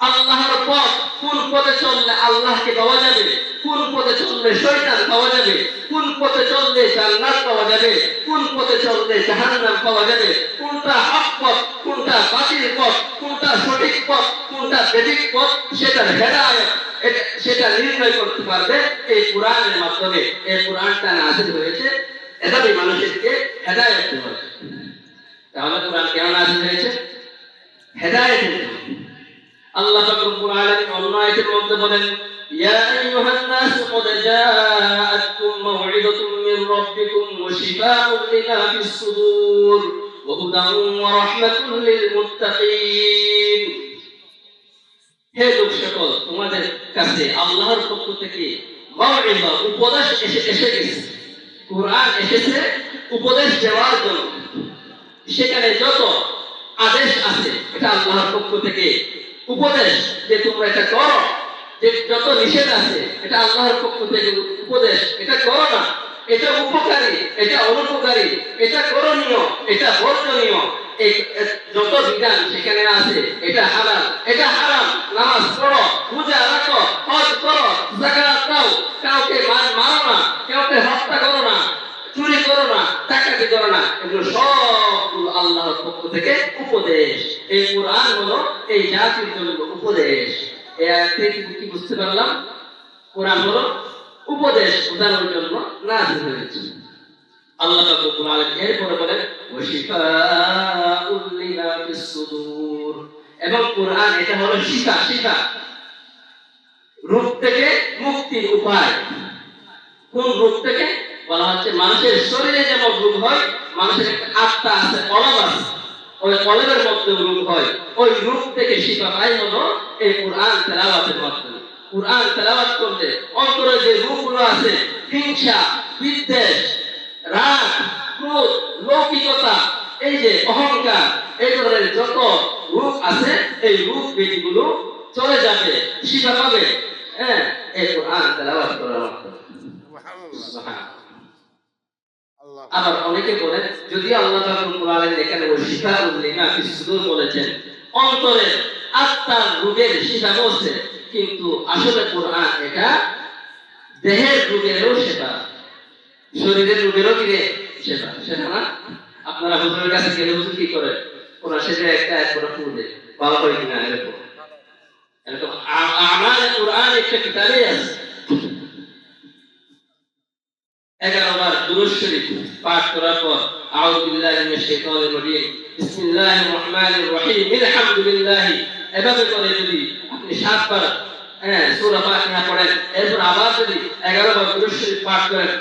[SPEAKER 1] আল্লাহর পথ, কোন পথে চললে আল্লাহকে পাওয়া যাবে, কোন পথে চললে শয়তান পাওয়া যাবে, কোন পথে চললে জান্নাত পাওয়া যাবে, কোন পথে চললে জাহান্নাম পাওয়া যাবে, কোনটা হক পথ, কোনটা বাতিল পথ, কোনটা সঠিক পথ, কোনটা বেঠিক পথ, সেটার হেদায়েত সেটা নির্ণয় করতে পারবে এই কোরআনের মাধ্যমে। এই কোরআনটা নাযিল হয়েছে এভাবে মানুষকে হেদায়েত দেওয়ার জন্য। তাহলে কোরআন কেন নাযিল হয়েছে? হেদায়েতের জন্য। আল্লাহ পাক রব্বুল আলামিন অন্য আয়াতের মধ্যে বলেন, ইয়া আইয়ুহান নাস ক্বাদ জাআতকুম মাউইযাতুম মির রাব্বিকুম ওয়া শিফাউন লিমা ফিস সুদূর ওয়া হুদান ওয়া রাহমাতুল লিল মুত্তাকিন। হে লোক সকল, তোমাদের কাছে আল্লাহর পক্ষ থেকে মাউইযা, উপদেশ এসে গেছে। কোরআন এসেছে উপদেশ দেওয়ার জন্য। সেখানে যত আদেশ আছে এটা আল্লাহর পক্ষ থেকে উপদেশ, যে তোমরা এটা করো। যে যত নিষেধ আছে এটা আল্লাহর পক্ষ থেকে উপদেশ, এটা করো না, এটা উপকারী, এটা অনুপকারী, এটা করণীয়, এটা বর্জনীয়। এই যত বিধান সেখানে আছে, এটা হালাল, এটা হারাম, নামাজ পড়ো, রোজা রাখো, হজ করো, যাকাত দাও, কাউকে মারো না, কাউকে হত্যা করো না, চুরি করো না, ডাকাতি করো না। এগুলো সবগুলো আল্লাহর পক্ষ থেকে উপদেশ। এই কোরআন হলো এই জাতির জন্য উপদেশ। এই আয়াত থেকে কি বুঝতে পারলাম? কোরআন হলো উপদেশ প্রদানের জন্য নাযিল হয়েছে। আল্লাহ পাক রব্বুল আলামিন এরপরে বলেন, ওয়া শিফাউল লিমা ফিস সুদূর। এবং কোরআন এটা হলো শিফা, রোগ থেকে মুক্তির উপায়। কোন রোগ থেকে? বলা হচ্ছে মানুষের শরীরে যেমন রোগ হয়, মানুষের একটা আত্মা আছে, কলব আছে, ওই কলবের মধ্যে রোগ হয়। ওই রোগ থেকে শিফা পাই হলো এই কোরআন তেলাওয়াতের মাধ্যমে। কোরআন তেলাওয়াত করলে অন্তরে যে রোগগুলো আছে, হিংসা, বিদ্বেষ, রাগ, ক্রোধ, লৌকিকতা, এই যে অহংকার, এই ধরনের যত রোগ আছে, এই রোগ ব্যাধিগুলো চলে যাবে, শিফা পাবে। হ্যাঁ, এই কোরআন তেলাওয়াত করার মাধ্যমে। আবার অনেকে বলেন, যদি আল্লাহ পাক রব্বুল আলামিন এখানে শিফাউল লিমা ফিস সুদূর বলেছেন, অন্তরের আত্মার রোগের শিফা বলছে, কিন্তু আসলে কোরআন এটা দেহের রোগেরও সেবা, শরীরের রোগেরও কি সেবা, সেটা না? আপনারা হুজুরের কাছে গেলে হুজুর কি করে? কোরআন শেষে একটা আয়াত করে ফুল দেয়, ভালো হয় কিনা এরকম। আমার কোরআন একটা কিতাবে আছে, 11 বার দুরূদ শরীফ পাঠ করার পর আউযু বিল্লাহি মিনাশ শাইতানির রাজীম, বিসমিল্লাহির রহমানির রহিম, আলহামদুলিল্লাহ, এভাবে করে যদি আপনি 7 বার সূরা ফাতিহা পড়েন, এরপর আবার যদি 11 বার দুরূদ শরীফ পাঠ করেন,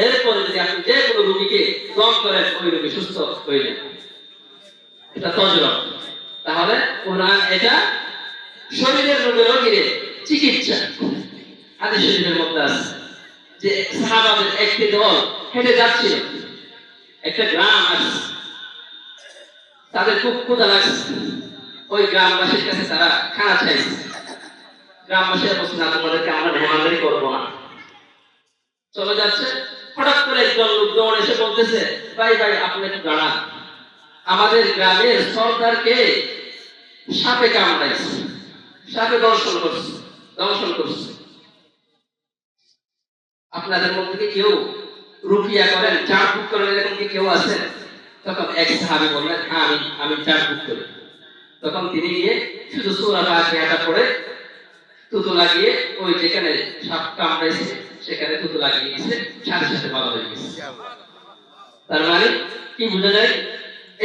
[SPEAKER 1] এরপর যদি আপনি যে কোনো রোগীকে দম করেন, ওই রোগী সুস্থ হয়ে যাবে। এটা তজরবা। তাহলে কোরআন এটা শরীরের রোগেরও চিকিৎসা। হাদিস শরীফের মধ্যে আছে যে সাহাবাদের একটি দল হেঁটে যাচ্ছিল, একটা গ্রাম আছে, তাদের খুব ক্ষুধা লাগছে। ওই গ্রামবাসীর কাছে তারা খানা চাইছে। গ্রামবাসীরা বলছে, না, তোমাদেরকে আমরা মেহমানদারি করবো না। চলে যাচ্ছে, হঠাৎ করে একজন লোক দৌড়ে এসে বলতেছে, ভাই আপনি একটু দাঁড়ান, আমাদের গ্রামের সর্দারকে সাপে কামড়াইছে, সাপে দংশন করছে। আপনাদের মধ্যে কি কেউ রুকিয়া করেন, ঝাড়ফুঁক করেন, এরকম কি কেউ আছেন? তখন এক সাহাবী বললেন, হ্যাঁ, আমি ঝাড়ফুঁক করি। তখন তিনি গিয়ে শুধু সূরা ফাতিহাটা পড়ে থুতু লাগিয়ে ওই যেখানে সাপ কামড়াইছে সেখানে থুতু লাগিয়ে দিয়েছে, সাথে সাথে ভালো হয়ে গেছে। তার মানে কি বোঝা যায়?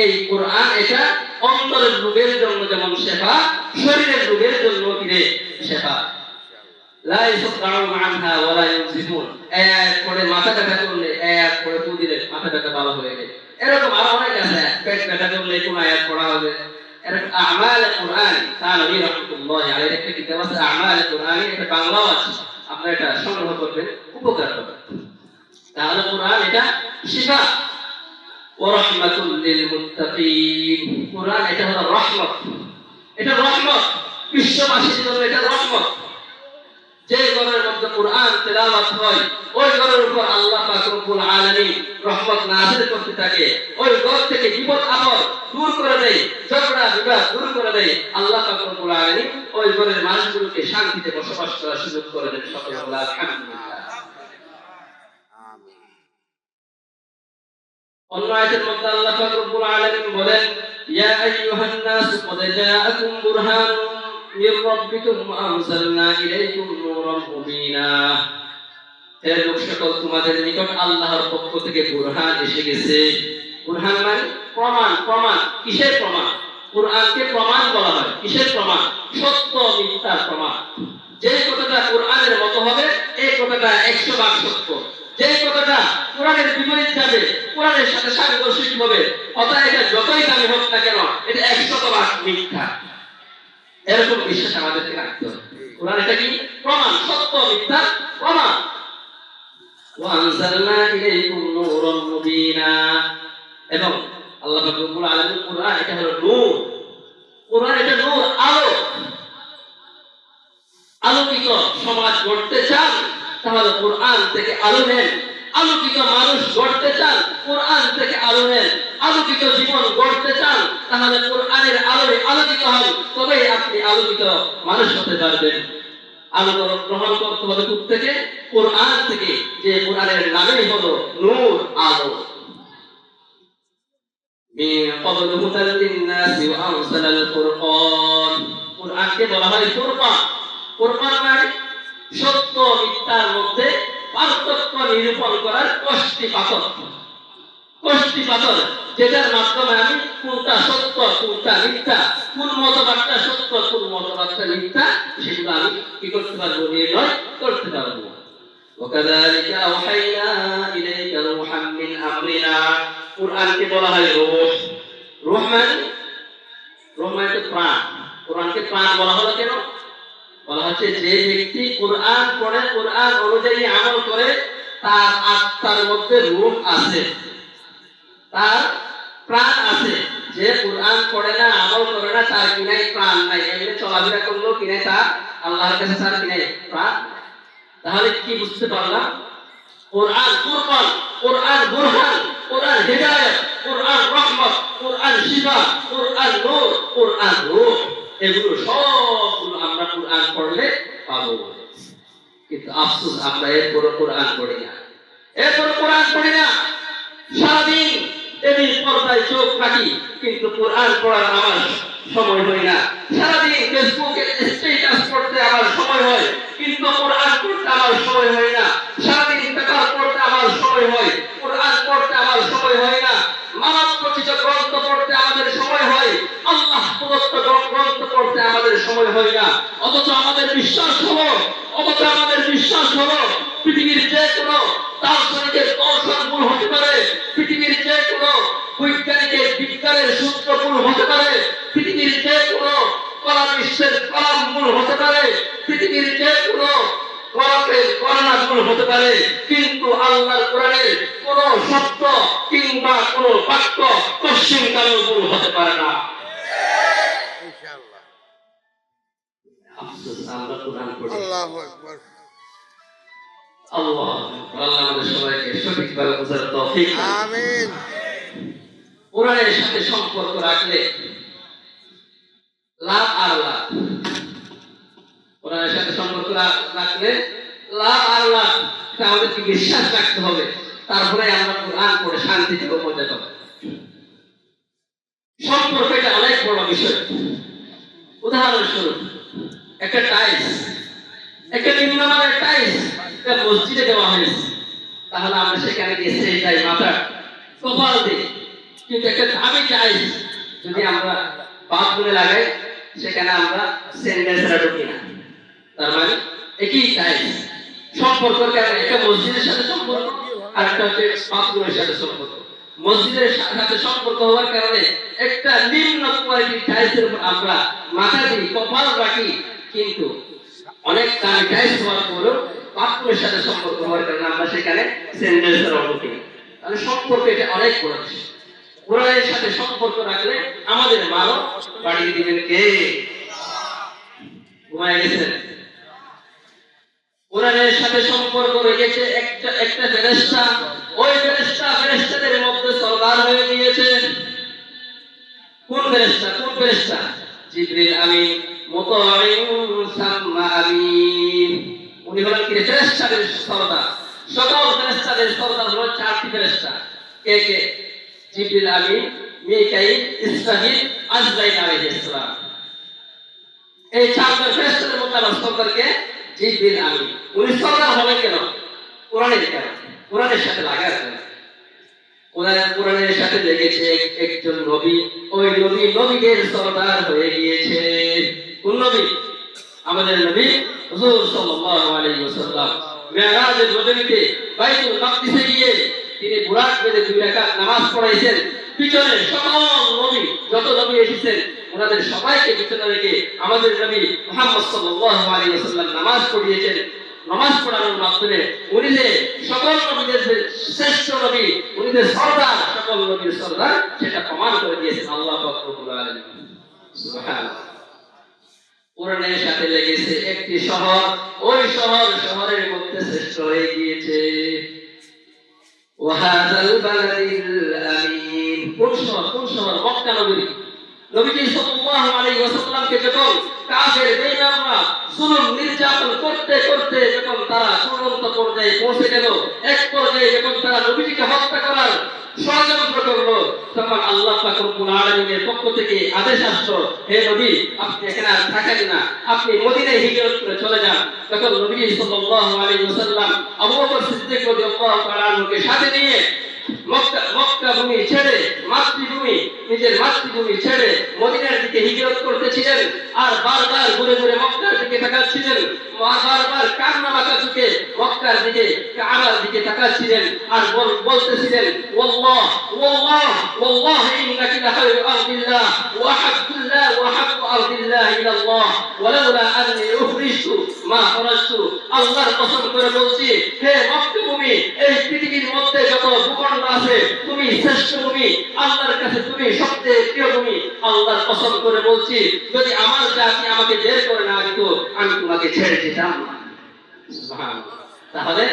[SPEAKER 1] এই কোরআন এটা অন্তরের রোগের জন্য যেমন শেফা, শরীরের রোগের জন্য কি রে শেফা। লা ইয়াসদাউন আনহা ওয়া লা ইউনজিফুন, এক পড়ে মাথা ব্যথা করলে এক পড়ে ফু দিলে মাথা ব্যথা ভালো হয়ে যায়। এরকম আরো অনেক আছে, পেট ব্যথা করলে কোন আয়াত পড়া হবে। এরকম আমাল কোরআন তানবী রাহমাতুল্লাহ আলাইহি একটা কিতাব আছে আমাল কোরআন, এটা বাংলাও আছে, আপনারা এটা সংগ্রহ করবেন, উপকার পাবেন। তাহলে কোরআন এটা শিফা ওয়া রাহমাতুল লিল মুত্তাকিন। কোরআন এটা হলো রহমত, এটা রহমত বিশ্ববাসীর জন্য, এটা রহমত। যে ঘরের মধ্যে কোরআন তেলাওয়াত হয় ওই ঘরের উপর আল্লাহ পাক রব্বুল আলামিন রহমত নাযিল করতে থাকে। ওই ঘর থেকে বিপদ আপদ দূর করে দেয়, ঝগড়া বিবাদ দূর করে দেয়। আল্লাহ পাক রব্বুল আলামিন ওই ঘরের মানুষগুলোকে শান্তিতে বসবাস করার সুযোগ করে দেন। সকলে বলা আলহামদুলিল্লাহ। অন্য আয়াতের মধ্যে আল্লাহ পাক রব্বুল আলামিন বলেন, ইয়া আইয়ুহান নাস ক্বাদ জাআকুম বুরহানুম মির রাব্বিকুম ওয়া আনজালনা ইলাইকুম নূরাম মুবিনা। হে লোক সকল, তোমাদের নিকট আল্লাহর পক্ষ থেকে বুরহান এসে গেছে। বুরহান মানে প্রমাণ। প্রমাণ কিসের প্রমাণ? কোরআনকে প্রমাণ বলা হয়। কিসের প্রমাণ? সত্য মিথ্যার প্রমাণ। যে কথাটা কোরআনের মতো হবে এই কথাটা 100 ভাগ সত্য, যে কথাটা কোরআনের বিপরীত যাবে কোরআনের সাথে সাংঘর্ষিক হবে, অর্থাৎ এটা যতই দামি হোক না কেন এটা 100 ভাগ মিথ্যা। এরকম বিশ্বাস আমাদেরকে রাখতে হবে। কোরআন এটা কি? প্রমাণ, সত্য মিথ্যা প্রমাণ। ওয়া আনজালনা ইলাইকুম নূরাম মুবিনা। এবং আল্লাহ পাক রব্বুল আলামিন কোরআন এটা হলো নূর। কোরআন এটা নূর, আলো। আলোকিত সমাজ গড়তে চান তাহলে কোরআন থেকে আলো নেন। আলোকিত মানুষ গড়তে চান কোরআন থেকে আলো নেন। আলোকিত জীবন গড়তে চান তাহলে কোরআনের আলোয় আলোকিত হন, তবেই আপনি আলোকিত মানুষ হতে পারবেন। আলো গ্রহণ করতে হবে থেকে কোরআন থেকে, যে কোরআনের নামই হলো নূর, আলো। কোরআনকে বলা হয় ফুরকান। ফুরকান মানে সত্য মিথ্যার মধ্যে পার্থক্য নিরূপণ করার কষ্টি পাথর। কষ্টি পাথর যেটার মাধ্যমে আমি কোনটা সত্য কোনটা মিথ্যা, কোন মতবাদটা সত্য কোন মতবাদটা মিথ্যা, সেগুলো আমি কি করতে পারবো? নির্ণয় করতে পারবো। وكذلك أوحينا إليك روحا من أمرنا। কোরআনকে বলা হয় রূহ। রূহ মানে প্রাণ। কোরআনকে প্রাণ বলা হলো কেন? বলা হচ্ছে যে ব্যক্তি কোরআন পড়ে, কোরআন অনুযায়ী আমল করে, তার আত্মার মধ্যে রূহ আছে, তার প্রাণ আছে। যে কোরআন পড়ে না, আমল করে না, তার কি নাই? প্রাণ নাই। এমনি চলাফেরা করলো কি নাই? তার আল্লাহর কাছে তার কি নাই? প্রাণ। তাহলে কি বুঝতে পারলাম? কোরআন ফুরকান, কোরআন বুরহান, কোরআন হিদায়াত, কোরআন রহমত, কোরআন শিফা, কোরআন নূর, কোরআন রূহ, এগুলো সবগুলো আমরা কোরআন পড়লে পাবো। কিন্তু আফসোস আমরা এরপরও কোরআন পড়ি না। সারাদিন টিভির পর্দায় চোখ রাখি, কিন্তু কোরআন পড়ার আমার সময় হয় না। সারাদিন ফেসবুকে স্ট্যাটাস পড়তে আমার সময় হয়, কিন্তু কোরআন পড়তে আমার সময় হয় না। সারাদিন পেপার পড়তে আমার সময় হয়, কোরআন পড়তে আমার সময় হয় না। মানব রচিত গ্রন্থ পড়তে আমাদের সময় হয়, আল্লাহ প্রদত্ত গ্রন্থ পড়তে আমাদের সময় হয় না। অথচ আমাদের বিশ্বাস হলো পৃথিবীর যে কোনো দার্শনিকের দর্শন ভুল হতে পারে, পৃথিবীর যে কোনো বৈজ্ঞানিকের বিজ্ঞানের সূত্র ভুল হতে পারে, পৃথিবীর যে কোনো কলামিস্টের কলাম ভুল হতে পারে, পৃথিবীর যে কোনো গণনা ভুল হতে পারে, কিন্তু আল্লাহর কোরআনের কোন শব্দ কিংবা কোন বাক্য পশ্চিম কালেও ভুল হতে পারে না। আমরা কোরআন পড়ি। আল্লাহু আকবার। আল্লাহ আমাদের সবাইকে সঠিকভাবে বোঝার তৌফিক দান করুন। আমিন। কোরআনের সাথে সম্পর্ক রাখলে লাভ আর লাভ। কোরআনের সাথে সম্পর্ক রাখলে লাভ আর লাভ, এটা আমাদেরকে বিশ্বাস রাখতে হবে। তারপরে আমরা কোরআন পড়ে শান্তিতে উপজাত হবে। সম্পর্ক এটা অনেক বড় বিষয়। উদাহরণস্বরূপ একটা টাইলস, একটা নিম্নমানের টাইলস একটা মসজিদে দেওয়া হয়েছে, তাহলে আমরা সেখানে গিয়ে সেজদায় মাথা কপাল দিই। কিন্তু একটা দামি টাইলস যদি আমরা বাথরুমে লাগাই, সেখানে আমরা স্যান্ডেল ছাড়া ঢুকি না। তার মানে একই টাইলস, সম্পর্কের কারণে একটা মসজিদের সাথে সম্পর্ক আর একটা হচ্ছে বাথরুমের সাথে সম্পর্ক। মসজিদের সাথে সম্পর্ক হওয়ার কারণে একটা নিম্ন কোয়ালিটির টাইলসের উপর আমরা মাথা দিই, কপাল রাখি, কিন্তু অনেক দামি টাইলস হওয়ার পরেও বাথরুমের সাথে সম্পর্ক হওয়ার কারণে আমরা সেখানে স্যান্ডেল ছাড়া ঢুকি না। তাহলে সম্পর্ক এটা অনেক বড় বিষয়। কোরআনের সাথে সম্পর্ক রাখলে আমাদের মানব বাড়িয়ে দিবেন কে? ঘুমায় গেছেন? কোরআনের সাথে সম্পর্ক রেখেছে একটা ফেরেশতা, ওই ফেরেশতাদের মধ্যে সরদার হয়ে গিয়েছে। কোন ফেরেশতা? কোন ফেরেশতা? জিবরিল আমিন, মুতাইউন সাম্মা আমিন। উনি হলেন কি? ফেরেশতাদের সরদার। সকল ফেরেশতাদের সরদার হলো চারটি ফেরেশতা। কে কে? জিবরিল আমিন, মিকাইল, ইসরাফিল, আজরাইল আলাইহিস সালাম। এই চারজন ফেরেশতাদের মধ্যে আবার সরদারকে জিবরিল আমিন। উনি সরদার হলেন কেন? কোরআনের কারণে, কোরআনের সাথে লাগার কারণে। কোরআনের সাথে লেগেছে একজন নবী, ওই নবী নবীদের সরদার হয়ে গিয়েছে। কোন নবী? আমাদের নবী হুজুর সাল্লাল্লাহু আলাইহি ওয়াসাল্লাম মিরাজের রজনীতে বাইতুল মাকদিসে গিয়ে তিনি বুরাক বেঁধে 2 রাকাত নামাজ পড়াইছেন। পিছনে সকল নবী, যত নবী এসেছেন, ওনাদের সবাইকে পিছনে রেখে আমাদের নবী মুহাম্মদ সাল্লাল্লাহু আলাইহি ওয়াসাল্লাম নামাজ পড়িয়েছেন। নামাজ পড়ানোর মাধ্যমে উনি যে সকল নবীদের শ্রেষ্ঠ নবী, উনি যে সরদার, সকল নবীর সরদার, সেটা প্রমাণ করে দিয়েছেন আল্লাহু রাব্বুল আলামিন। সুবহানাল্লাহ। কোরআনের সাথে লেগেছে একটি শহর, ওই শহরের মধ্যে শ্রেষ্ঠ হয়ে গিয়েছে ওয়াহাদাল বালাদিল আমিন। কোন শহর? মক্কা নগরী। নবীজি সাল্লাল্লাহু আলাইহি ওয়াসাল্লামকে যখন কাফের বেঈমানরা জুলুম নির্যাতন করতে করতে যখন তারা চূড়ান্ত পর্যায়ে পৌঁছে গেল, এক পর্যায়ে যখন তারা নবীজিকে হত্যা করার ষড়যন্ত্র করলো, তখন আল্লাহ পাক রব্বুল আলামিনের পক্ষ থেকে আদেশ আসলো, হে নবী, আপনি এখানে আর থাকেন না, আপনি মদিনায় হিজরত করে চলে যান। তখন নবী সাল্লাল্লাহু আলাইহি ওয়াসাল্লাম আবু বকর সিদ্দিক রাদিয়াল্লাহু তাআলা আনহুকে সাথে নিয়ে মক্কা ভূমি ছেড়ে, নিজের মাতৃভূমি ছেড়ে মদিনার দিকে হিজরত করতেছিলেন। আর বারবার ঘুরে ঘুরে মক্কার দিকে তাকাচ্ছিলেন, বারবার কান্না মাখা চোখে মক্কার দিকে, কাবার দিকে তাকাচ্ছিলেন আর বলতেছিলেন, ওয়াল্লাহ ওয়াল্লাহ ওয়াল্লাহ ইন্নাকা লাখায়রু আরদিল্লাহ ওয়া হাব্বুল্লাহ ওয়া হাব্বু আরদিল্লাহ ইলাল্লাহ ওয়ালাউলা আন্নী উখরিজতু মা খরাজতু। আল্লাহর কসম করে বলছি, হে মক্কা ভূমি, এই পৃথিবীর মধ্যে যত ভূখণ্ড আছে, তুমি শ্রেষ্ঠ ভূমি, আল্লাহর কাছে তুমি সবচেয়ে প্রিয় ভূমি। আল্লাহর কসম করে বলছি, যদি আমার জাতি আমাকে বের করে না দিত, আমি তোমাকে ছেড়ে দিতাম না। সুবহানাল্লাহ। তাহলে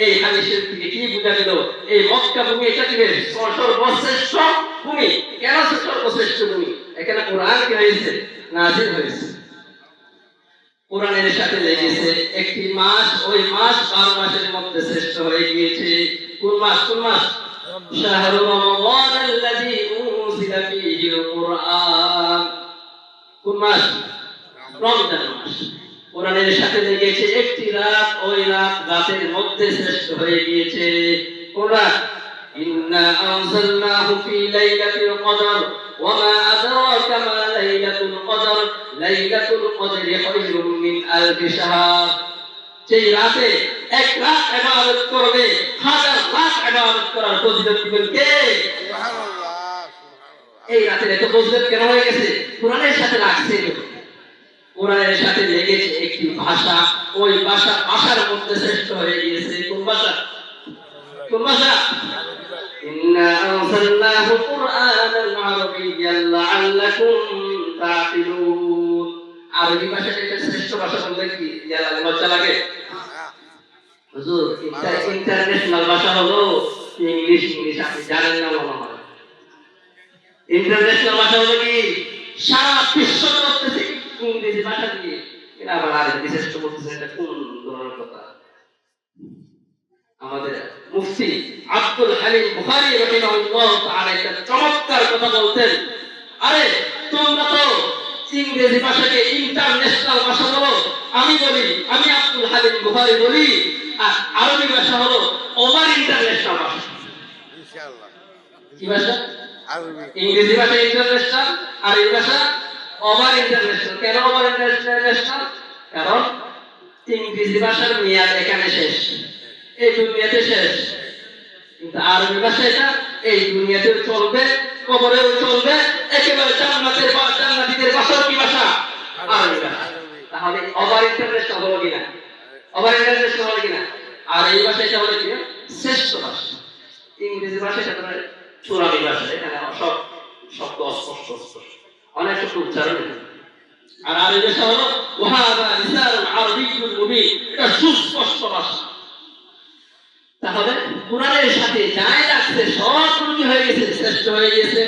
[SPEAKER 1] এই হাদিসের থেকে কি বোঝা গেল? এই মক্কা ভূমি এটা কি সর্বশ্রেষ্ঠ ভূমি। কেন সর্বশ্রেষ্ঠ ভূমি? এখানে কোরআন কি হয়েছে? নাযিল হয়েছে। কোরআনের সাথে লেগেছে একটি মাস, ওই মাস 12 মাসের মধ্যে শ্রেষ্ঠ হয়ে গিয়েছে। কোন মাস? শাহরু রমাদান আল্লাযী উনজিলা ফীহিল কুরআন। কোন মাস? রমজান মাস। কোরআনের সাথে লেগেছে একটি রাত, ওই রাতের মধ্যে শ্রেষ্ঠ হয়ে গিয়েছে। কোন রাত? ইন্না আনজালনাহু ফী লাইলাতিল কদর ওয়া মা আদরাকা মা লাইলাতুল কদর লাইলাতুল কদরি খায়রুম মিন আলফি শাহর। যেই রাতে এক রাত ইবাদত করবে, হাজার রাত ইবাদত করার ফজিলত দিবেন কে? সুবহানাল্লাহ। এই রাতের এত ফজিলত কেন হয়ে গেছে? কোরআনের সাথে লাগছে। কোরআনের সাথে লেগেছে একটি ভাষা, ওই ভাষার মধ্যে শ্রেষ্ঠ হয়ে গিয়েছে। কোন ভাষা? ইন্না আনজালনাহু কুরআনান আরাবিয়্যান লাআল্লাকুম তা'কিলুন। আরবি ভাষাটা এটা শ্রেষ্ঠ ভাষা বলতে কি লজ্জা লাগে? হুজুর, ইন্টারন্যাশনাল ভাষা হলো ইংলিশ। আপনি জানেন না মনে হয়। ইন্টারন্যাশনাল ভাষা হলো কি? সারা বিশ্ব চলতেছে ইংরেজি ভাষা দিয়ে। এটা আবার আরবি শ্রেষ্ঠ বলতেছে, এটা কোন ধরনের কথা? আমাদের মুফতি আব্দুল হালিম বুখারী রাহিমাহুল্লাহ তাআলা একটা চমৎকার কথা বলতেন। আরে তোমরা তো ইংরেজি ভাষাকে ইন্টারন্যাশনাল ভাষা বলো, আমি বলি, আমি আব্দুল হালিম বুখারী বলি, আর আরবি ভাষা হলো ওভার ইন্টারন্যাশনাল ভাষা। ইনশাআল্লাহ কি ভাষা? আরবি। ইংরেজি ভাষা ইন্টারন্যাশনাল, আর এই ভাষা ওভার ইন্টারন্যাশনাল। কেন ওভার ইন্টারন্যাশনাল? কারণ ইংরেজি ভাষার মেয়াদ এখানে শেষ, এই দুনিয়াতে শেষ, কিন্তু আরবি ভাষা এটা এই দুনিয়াতেও চলবে, কবরেও চলবে, একেবারে জান্নাতীদের ভাষাও কি ভাষা? আরবি ভাষা। তাহলে ওভার ইন্টারন্যাশনাল হলো কিনা? ওভার ইন্টারন্যাশনাল হলো কিনা? আর এই ভাষা এটা হলো কিনা? শ্রেষ্ঠ ভাষা। ইংরেজি ভাষা এটা তোমার চূড়ান্ত ভাষা, এখানে সব শব্দ অস্পষ্ট অনেক শব্দ উচ্চারণ। আর আরবি ভাষা হলো ওয়াহাদা লিসানুন আরবিয়্যুন মুবিন, এটা সুস্পষ্ট ভাষা। তাহলে কোরআনের সাথে যাই লাগছে সব কি হয়ে গেছে? শ্রেষ্ঠ হয়ে গেছে।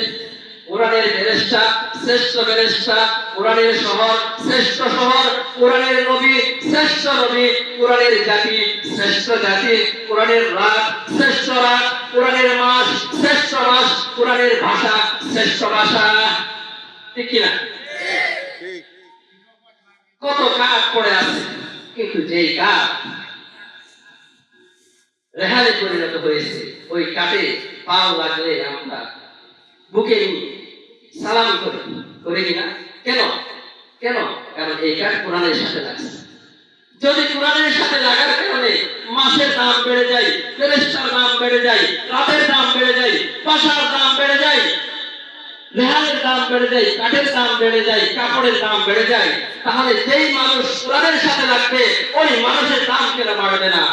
[SPEAKER 1] কোরআনের ফেরেশতা শ্রেষ্ঠ ফেরেশতা, কোরআনের শহর শ্রেষ্ঠ শহর, কোরআনের নবী শ্রেষ্ঠ নবী, কোরআনের জাতি শ্রেষ্ঠ জাতি, কোরআনের রাত শ্রেষ্ঠ রাত, কোরআনের মাস শ্রেষ্ঠ মাস, কোরআনের ভাষা শ্রেষ্ঠ ভাষা। ঠিক কিনা? কত কাজ পড়ে আছে, কিন্তু যেই কাজ রেহানে পরিণত হয়েছে, ওই কাটে পাও লাগলে আমরা বুকে নিয়ে সালাম করি কিনা? কেন? কারণ এই কাজ কোরআনের সাথে লাগছে। যদি কোরআনের সাথে লাগার কারণে মাসের দাম বেড়ে যায়, ফেরেশতার দাম বেড়ে যায়, রাতের দাম বেড়ে যায়, ভাষার দাম বেড়ে যায়, রেহানের দাম বেড়ে যায়, কাঠের দাম বেড়ে যায়, কাপড়ের দাম বেড়ে যায়, তাহলে যেই মানুষ কোরআনের সাথে লাগবে ওই মানুষের দাম কেন বাড়বে না?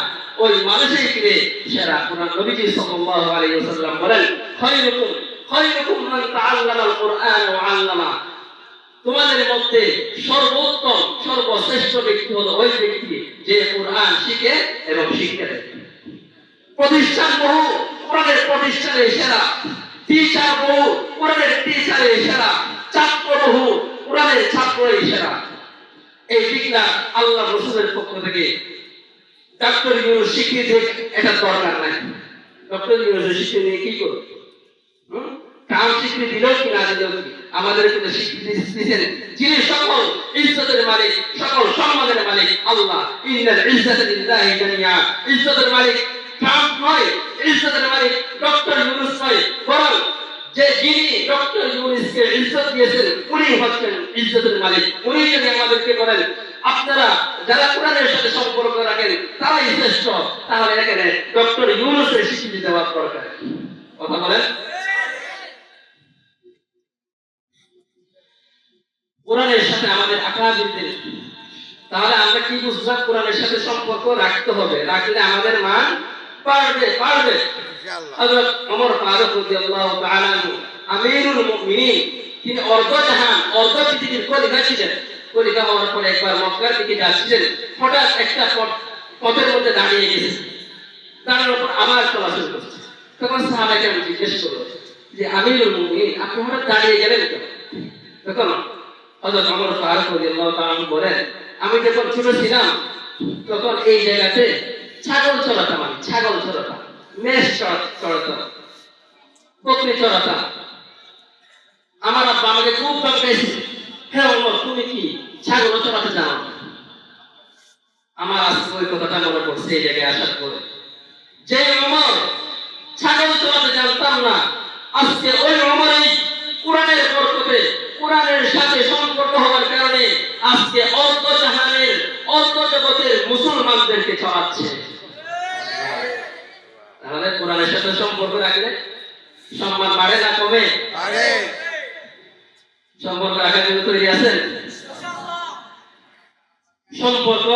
[SPEAKER 1] ওই মানুষই কিনে সেরা। কোরআন নবীজি সাল্লাল্লাহু আলাইহি ওয়াসাল্লাম বলেন, খায়রুকুম মান তাআল্লামাল কুরআন ওয়া আল্লামা। তোমাদের মধ্যে সর্বোত্তম সর্বশ্রেষ্ঠ ব্যক্তি হলো ওই ব্যক্তি যে কোরআন শিখে এবং শিক্ষা দেয়। প্রতিষ্ঠান বহু, কোরআনের প্রতিষ্ঠানে সেরা। টিচার বহু, কোরআনের টিচারে সেরা। ছাত্র বহু, কোরআনের ছাত্রই সেরা। এই দিকটা আল্লাহ রাসূলের পক্ষ থেকে ডক্টর ইউনুস স্বীকৃতি এটা দরকার নাই। ডক্টর ইউনুস স্বীকৃতি নিয়ে কি করবে? কাম স্বীকৃতি দিল কি না দিল কি? আমাদের কিন্তু স্বীকৃতি দিয়েছেন যিনি সকল ইজ্জতের মালিক, সকল সম্মানের মালিক আল্লাহ। ইন্নাল ইজ্জাতা লিল্লাহি জামিআ। ইজ্জতের মালিক ট্রাম্প নয়, ইজ্জতের মালিক ডক্টর ইউনুস নয়, বরং যে যিনি ডক্টর ইউনুসকে ইজ্জত দিয়েছেন উনি হচ্ছেন ইজ্জতের মালিক। উনি যদি আমাদেরকে বলেন আপনারা যারা কোরআনের সাথে সম্পর্ক রাখেন তারাই শ্রেষ্ঠ, তাহলে এখানে ডক্টর ইউনুসের স্বীকৃতি দেওয়ার দরকার। কথা বলেন। কোরআনের সাথে আমাদের আকাবিরদের, তাহলে আমরা কি বুঝলাম? কোরআনের সাথে সম্পর্ক রাখতে হবে, রাখলে আমাদের মান বাড়বে ইনশাআল্লাহ। হযরত ওমর ফারুক রাদিয়াল্লাহু তাআলা আমিরুল মুমিনিন, তিনি অর্ধজাহান অর্ধ পৃথিবীর খলিফা ছিলেন। খলিফা হওয়ার পরে একবার মক্কার দিকে যাচ্ছিলেন, হঠাৎ একটা পথের মধ্যে দাঁড়িয়ে গেছে। দাঁড়ানোর পর আবার চলা শুরু করছে। তখন সাহাবায়ে কেরাম জিজ্ঞেস করলো যে আমিরুল মুমিনিন, আপনি হঠাৎ দাঁড়িয়ে গেলেন কেন? তখন হযরত ওমর ফারুক রাদিয়াল্লাহু তাআলা বলেন, আমি যখন ছোট ছিলাম তখন এই জায়গাতে ছাগল চড়াতাম, মেষ চড়াতাম, বকরি চড়াতাম। আমার আব্বা আমাকে খুব ধমকাইছে, হ্যাঁ ওমর তুমি কি ছাগল চড়াতে জানো? আমার আজকে ওই কথাটা মনে পড়ছে এই জায়গায় আসার পরে, যে ওমর ছাগল চড়াতে জানতাম না, আজকে ওই ওমরই কোরআনের বরকতে, কোরআনের সাথে সম্পর্ক হওয়ার কারণে আজকে অর্ধজাহানের অর্ধজগতের মুসলমানদেরকে চড়াচ্ছে। তাহলে কোরআনের সাথে সম্পর্ক রাখলে সম্মান বাড়ে না কমে? বাড়ে। সম্পর্ক রাখার জন্য তৈরি আছেন? সম্পর্ক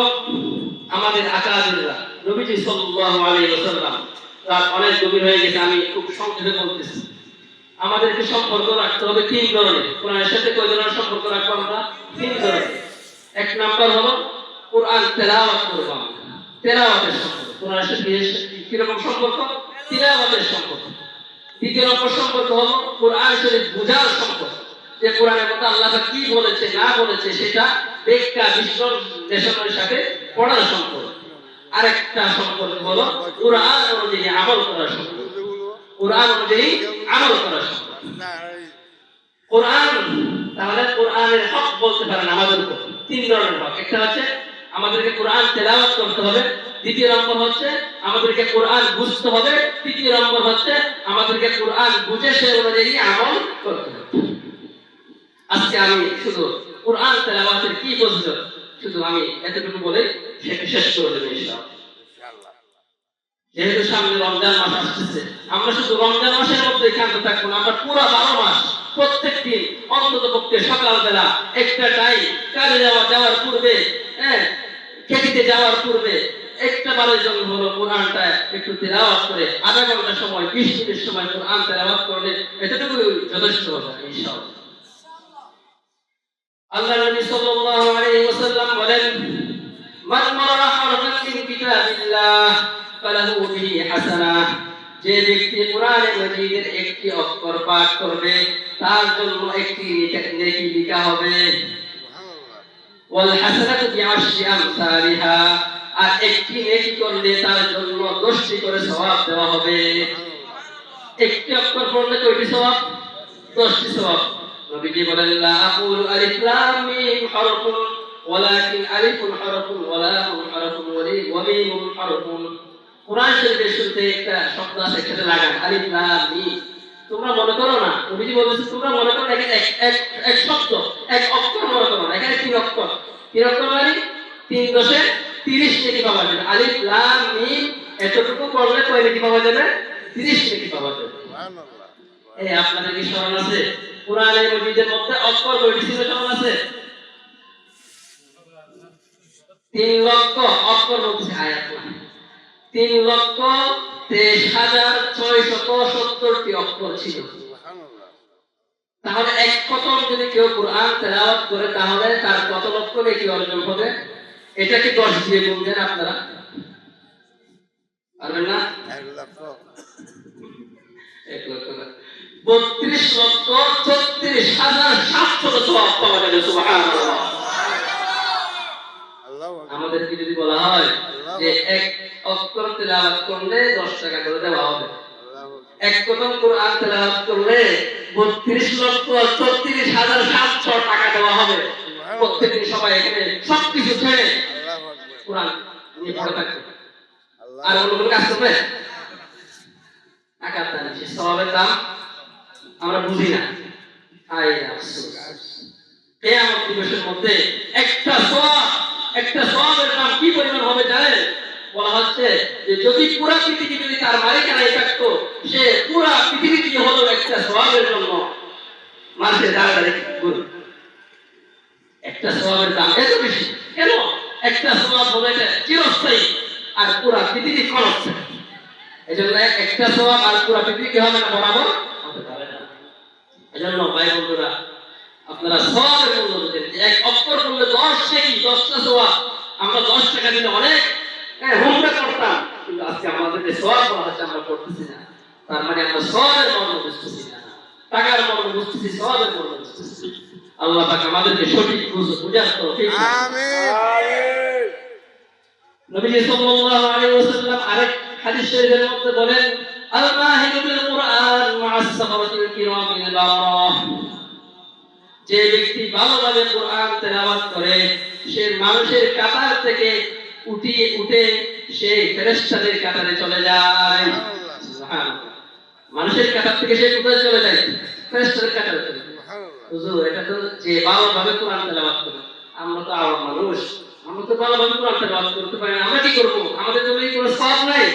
[SPEAKER 1] আমাদের আকাবিররা, নবীজি সাল্লাল্লাহু আলাইহি ওয়াসাল্লাম, রাত অনেক গভীর হয়ে গেছে, আমি খুব সংক্ষেপে বলতেছি। আমাদেরকে সম্পর্ক রাখতে হবে তিন ধরনের। কোরআনের সাথে কয় ধরনের সম্পর্ক রাখবো আমরা? তিন ধরনের। এক নাম্বার হলো কোরআন তেলাওয়াত করব, তেলাওয়াতের সম্পর্ক। কোরআনের সাথে কিরকম সম্পর্ক? তিলাওয়াতের সম্পর্ক। দ্বিতীয় নম্বর সম্পর্ক হলো কোরআন শরীফ বোঝার সম্পর্ক, যে কোরআনের মধ্যে আল্লাহ কি বলেছে না বলেছে সেটা ব্যাখ্যা বিশ্লেষণের সাথে পড়ার সম্পর্ক। আরেকটা সম্পর্ক হলো কোরআন অনুযায়ী আমল করার সম্পর্ক। কোরআন অনুযায়ী আমল করার সম্পর্ক। কোরআন, তাহলে কোরআনের হক বলতে পারেন আমাদের উপর তিন ধরনের হক। একটা হচ্ছে আমাদেরকে কোরআন তেলাওয়াত করতে হবে, দ্বিতীয় নম্বর হচ্ছে আমাদেরকে কোরআন বুঝতে হবে, তৃতীয় নম্বর হচ্ছে আমাদেরকে কোরআন বুঝে সে অনুযায়ী আমল করতে হবে। আজকে আমি শুধু কোরআন তেলাওয়াতের কি বুঝলো শুধু আমি এতটুকু বলে সেটা শেষ করে দেবো ইনশাআল্লাহ। যেহেতু সামনে রমজান মাস আসতেছে, আমরা শুধু রমজান মাসের মধ্যে ক্ষান্ত থাকবো না, আমরা পুরো 12 মাস প্রত্যেক দিন অন্তত পক্ষে সকালবেলা একটা টাইম কাজে যাওয়ার পূর্বে, খেতে যাওয়ার পূর্বে একটা বারের জন্য হলো কোরআনটা একটু তেলাওয়াত করে আধা ঘন্টা সময় 20 মিনিট সময় কোরআন তেলাওয়াত করলে এতটুকু যথেষ্ট হবে ইনশাআল্লাহ। আল্লাহ নবী সাল্লাল্লাহু আলাইহি ওয়াসাল্লাম বলেন, মান মারা হারফান মিন কিতাবিল্লাহ ফালাহু বিহি হাসানাহ, যে ব্যক্তি কোরআনে মাজিদের একটি অক্ষর পাঠ করবে তার জন্য একটি নেকি লেখা হবে। সুবহানাল্লাহ। ওয়াল হাসানাতু বিআশরি আমসালিহা, আর একটি নেকি করলে তার জন্য 10টি করে সওয়াব দেওয়া হবে। একটি অক্ষর পড়লে কয়টি সওয়াব? 10টি সওয়াব। নবীজি বলেন, লা আকুলু আলিফ লাম মিম হরফুন ওয়ালাকিন আলিফুন হরফুন ওয়া লামুন হরফুন ওয়া মিমুন হরফুন। কোরআন শরীফের শুরুতে একটা শব্দ আছে, সেটা লাগান, আলিফ লাম মিম। তোমরা মনে করো না, নবীজি বলেছে তোমরা মনে করো এখানে এক শব্দ, এক অক্ষর মনে করো না, এখানে 3 অক্ষর। 3 অক্ষর মানে 3 দশে 30 নেকি পাওয়া যাবে। আলিফ লাম মিম এতটুকু পড়লে কয় নেকি পাওয়া যাবে? 30 নেকি পাওয়া যাবে। সুবহানাল্লাহ। এই আপনাদের কি স্মরণ আছে কোরআনের মাজিদের মধ্যে অক্ষর কয়টি ছিল স্মরণ আছে? 3 লক্ষ অক্ষর বলছে আয়াত না, 3,23,670টি অক্ষর ছিল। তাহলে এক খতম যদি কেউ কোরআন তেলাওয়াত করে তাহলে তার কত লক্ষ নেকি অর্জন হবে? এটাকে 10 দিয়ে গুণ দেন আপনারা, পারবেন না? 1 লক্ষ 32,34,700 সওয়াব পাওয়া যাবে। সুবহানাল্লাহ। আমাদেরকে যদি বলা হয় যে এক অক্ষর তেলাওয়াত করলে 10 টাকা করে দেওয়া হবে, এক কদম কোরআন তেলাওয়াত করলে 32,34,700 টাকা দেওয়া হবে। প্রত্যেকদিন সবাই এখানে সবকিছু ছেড়ে কোরআন নিয়ে পড়ে থাকবে, আর অন্য কোনো কাজ করবে টাকা দাম, সে সওয়াবের দাম আমরা বুঝি না। আয় আফসোস, কিয়ামত দিবসের মধ্যে একটা সওয়াবের দাম কি পরিমাণ হবে জানেন? বলা হচ্ছে যে যদি পুরো পৃথিবী যদি তার মালিকানায় থাকতো, সে পুরো পৃথিবী দিয়ে হলো একটা সওয়াবের জন্য মানুষের দাঁড়াদাঁড়ি করবে। একটা সওয়াবের দাম এত বেশি কেন? একটা সওয়াব হবে এটা চিরস্থায়ী, আর পুরো পৃথিবী ক্ষণস্থায়ী। এজন্য একটা সওয়াব আর পুরো পৃথিবী কি হবে না, বরাবর হতে পারে না। এজন্য ভাই বন্ধুরা, আপনারা সওয়াবের মূল্য বুঝেন। এক অক্ষর করলে 10 নেকি, 10টা সওয়াব। আমরা 10 টাকা দিলে অনেক হুমড়া করতাম, কিন্তু আজকে আমাদেরকে সওয়াব বলা হচ্ছে, আমরা করতেছি না। তার মানে আমরা সওয়াবের মর্ম বুঝতেছি না, টাকার মর্ম বুঝতেছি, সওয়াবের মর্ম বুঝতেছি। আল্লাহ পাক আমাদেরকে সঠিক বুঝার তৌফিক দান। আমিন। নবী সাল্লাল্লাহু আলাইহি ওয়াসাল্লাম আরেক হাদিস শরীফের মধ্যে বলেন, আল মাহিদু বিল কুরআন মা'আস সামারাতিল কিরামিল বারাহ, যে ব্যক্তি ভালোভাবে কোরআন তেলাওয়াত করে সে মানুষের কাতার থেকে উঠে সে ফেরেশতাদের কাতারে চলে যায়। সুবহানাল্লাহ। মানুষের কাতার থেকে সে কোথায় চলে যায়? ফেরেশতাদের কাতারে চলে যায়। হুজুর, এটা তো যে ভালোভাবে কোরআন তেলাওয়াত করে, আমরা তো আওয়াম মানুষ, আমরা তো ভালোভাবে কোরআন তেলাওয়াত করতে পারি না, আমরা কি করব? আমাদের জন্য কি কোনো সওয়াব নাই?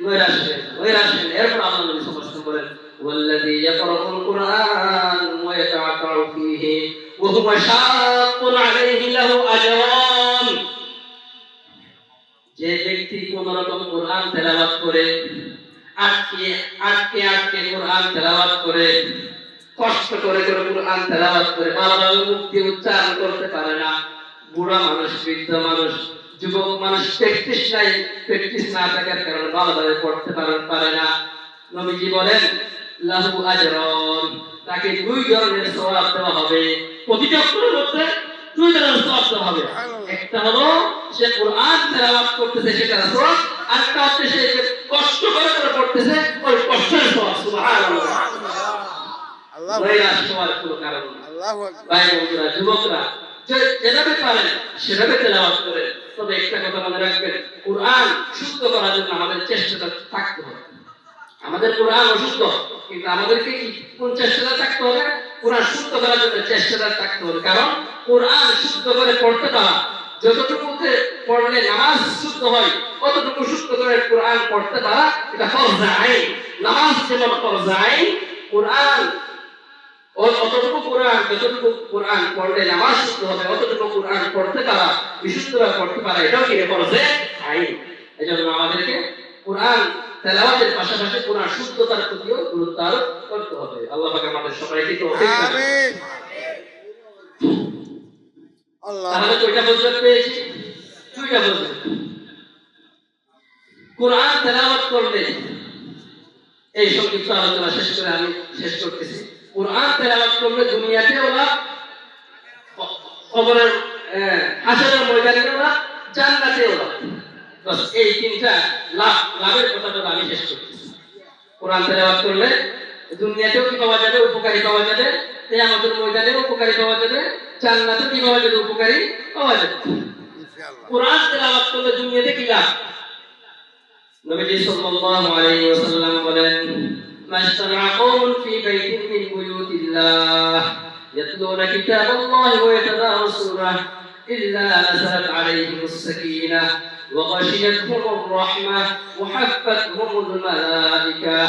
[SPEAKER 1] নৈরাশ এরপর আল্লাহ নবী সাল্লাল্লাহু আলাইহি ওয়াসাল্লাম বলেন, ওয়াল্লাযী ইয়াকরাউল কুরআন ওয়া ইয়াতাআতাউ ফীহি ওয়া হুয়া শাক্কুন আলাইহি লাহু আজরান, যে ব্যক্তি কোন রকম কোরআন তেলাওয়াত করে আটকে কোরআন তেলাওয়াত করে, কষ্ট করে কোরআন তেলাওয়াত করে, ভালোভাবে মুখ দিয়ে উচ্চারণ করতে পারে না, বুড়া মানুষ, বৃদ্ধ মানুষ, যুবক মানুষ, প্র্যাকটিস না থাকার কারণে ভালোভাবে পড়তে পারে না, নবীজি বলেন লাহু আজরান, তাকে 2 ধরনের সওয়াব দেওয়া হবে। প্রতিটা অক্ষরের মধ্যে 2 ধরনের সওয়াব দেওয়া হবে। একটা হলো সে কোরআন তেলাওয়াত করতেছে সেটার সওয়াব, আর একটা হচ্ছে সে কষ্ট করে পড়তেছে ওই কষ্টের সওয়াব। সুবহানাল্লাহ। নৈরাশ হওয়ার কোনো কারণ নেই। ভাই বন্ধুরা, যুবকরা যেভাবে পারেন সেভাবে তেলাওয়াত করেন। তবে একটা কথা মনে রাখবেন, কোরআন শুদ্ধ করার জন্য আমাদের চেষ্টাটা থাকতে হবে। আমাদের কোরআন অশুদ্ধ, কিন্তু আমাদেরকে কি কোন চেষ্টাটা থাকতে হবে? কোরআন শুদ্ধ করার জন্য চেষ্টাটা থাকতে হবে। কারণ কোরআন শুদ্ধ করে পড়তে পারা, যতটুকু পড়লে নামাজ শুদ্ধ হয়, কতটুকু শুদ্ধ করে কোরআন পড়তে পারা, এটা ফরজ আইন। নামাজ যেমন ফরজ আইন, কোরআন অতটুকু কোরআন, যতটুকু কোরআন পড়লে নামাজ শুদ্ধ হবে, অতটুকু কোরআন পড়তে পারা, বিশুদ্ধভাবে পড়তে পারা, এটাও কি ফরজ আইন। এজন্য আমাদেরকে কোরআন তেলাওয়াতের পাশাপাশি কোরআন শুদ্ধতার প্রতিও গুরুত্ব আরোপ করতে হবে। আল্লাহ পাক আমাদের সবাইকে তৌফিক দান করুন। তাহলে কয়টা ফজিলত পেয়েছি? দুইটা ফজিলত। কোরআন তেলাওয়াত করলে, এই সংক্ষিপ্ত আলোচনা শেষ করে আমি শেষ করতেছি। কোরআন তেলাওয়াত করলে দুনিয়াতেও লাভ, কবরের হাসরের ময়দানেও লাভ, জান্নাতেও লাভ। বাস এই তিনটা লাভের কথাটা আমি শেষ করতেছি। কোরআন তেলাওয়াত করলে দুনিয়াতেও কি পাওয়া যাবে? উপকারী পাওয়া যাবে। কিয়ামতের ময়দানেও উপকারী পাওয়া যাবে, জান্নাতেও কি পাওয়া যাবে? উপকারী পাওয়া যাবে। কোরআন তেলাওয়াত করলে দুনিয়াতে কি লাভ? নবীজি সাল্লাল্লাহু আলাইহি ওয়াসাল্লাম বলেন, মাশতামা কওমুন ফি বাইতিন মিন বুয়ুতিল্লাহ ইয়াতলুনা কিতাবাল্লাহি ওয়া ইয়াতাদারাসুনাহু ইল্লা নাযালাত আলাইহিmus সাকিনাহ ওয়া গাশিয়াতহুমুর রাহমাহ ওয়া হাফফাতহুমুল মালায়েকা।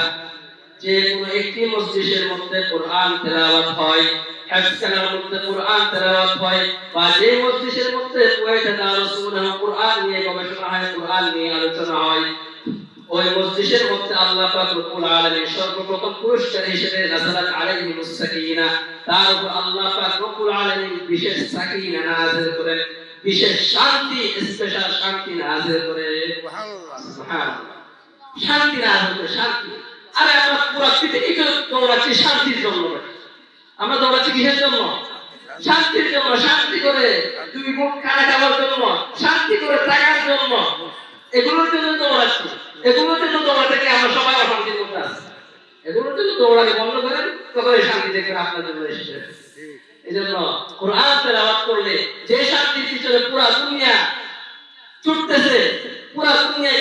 [SPEAKER 1] যে কোনো একটি মসজিদের মধ্যে কোরআন তেলাওয়াত হয়, হেফজখানার মধ্যে কোরআন তেলাওয়াত হয়, বা যে মসজিদের মধ্যে ওয়াইতাদারাসুনাহু কোরআন নিয়ে গবেষণা হয়, কোরআন নিয়ে আলোচনা হয়, ওই মসজিদের মধ্যে আল্লাহ পাক রব্বুল আলামিন সর্বপ্রথম পুরস্কার হিসেবে নাযালাত আলাইহিmus সাকিনা, তার উপর আল্লাহ পাক রব্বুল আলামিন বিশেষ সাকিনা নাযিল করেন, বিশেষ শান্তি, স্পেশাল শান্তি নাযিল করেন। সুবহানাল্লাহ, শান্তি নাযিল করে, শান্তি। আরে আমরা পুরো পৃথিবীতে দৌড়াচ্ছি শান্তির জন্য। আমরা দৌড়াচ্ছি কিসের জন্য? শান্তির জন্য। শান্তি করে দুই মুখ খানা খাওয়ার জন্য, শান্তি করে থাকার জন্য, এগুলোর জন্য দৌড়াচ্ছি। এগুলোর জন্য দৌড়াতে গিয়ে আমরা সবাই অশান্তির মধ্যে আছি। এগুলোর জন্য দৌড়াতে বন্ধ করেন, তখন শান্তি দেখবেন আপনার জন্য এসেছে। এই জন্য কোরআন তেলাওয়াত করলে যে শান্তির পিছনে পুরা দুনিয়া ছুটতেছে, পুরা দুনিয়ায়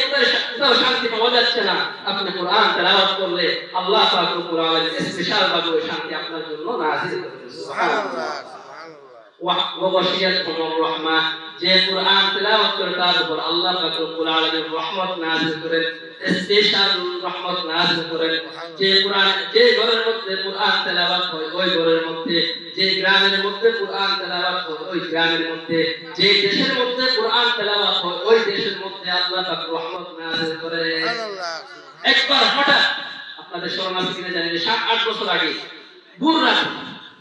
[SPEAKER 1] কোথাও শান্তি পাওয়া যাচ্ছে না, আপনি কোরআন তেলাওয়াত করলে আল্লাহ পাক রব্বুল আলামিন স্পেশাল ভাবে ওই শান্তি আপনার জন্য নাযিল করেন। সুবহানাল্লাহ, ওয়া গাশিয়াতহুমুর রাহমাহ। যে কোরআন তেলাওয়াত করে তার উপর আল্লাহ পাক রব্বুল আলামিন রহমত নাযিল করেন, স্পেশাল রহমত নাযিল করেন। যে কোরআন, যে ঘরের মধ্যে কোরআন তেলাওয়াত হয়, ওই ঘরের মধ্যে, যে গ্রামের মধ্যে কোরআন তেলাওয়াত হয়, ওই গ্রামের মধ্যে, যে দেশের মধ্যে কোরআন তেলাওয়াত হয়, ওই দেশের মধ্যে আল্লাহ পাক রহমত নাযিল করেন। সুবহানাল্লাহ। একবার হঠাৎ আপনাদের স্মরণ আছে কিনা জানি না, 7-8 বছর আগে গুজরাট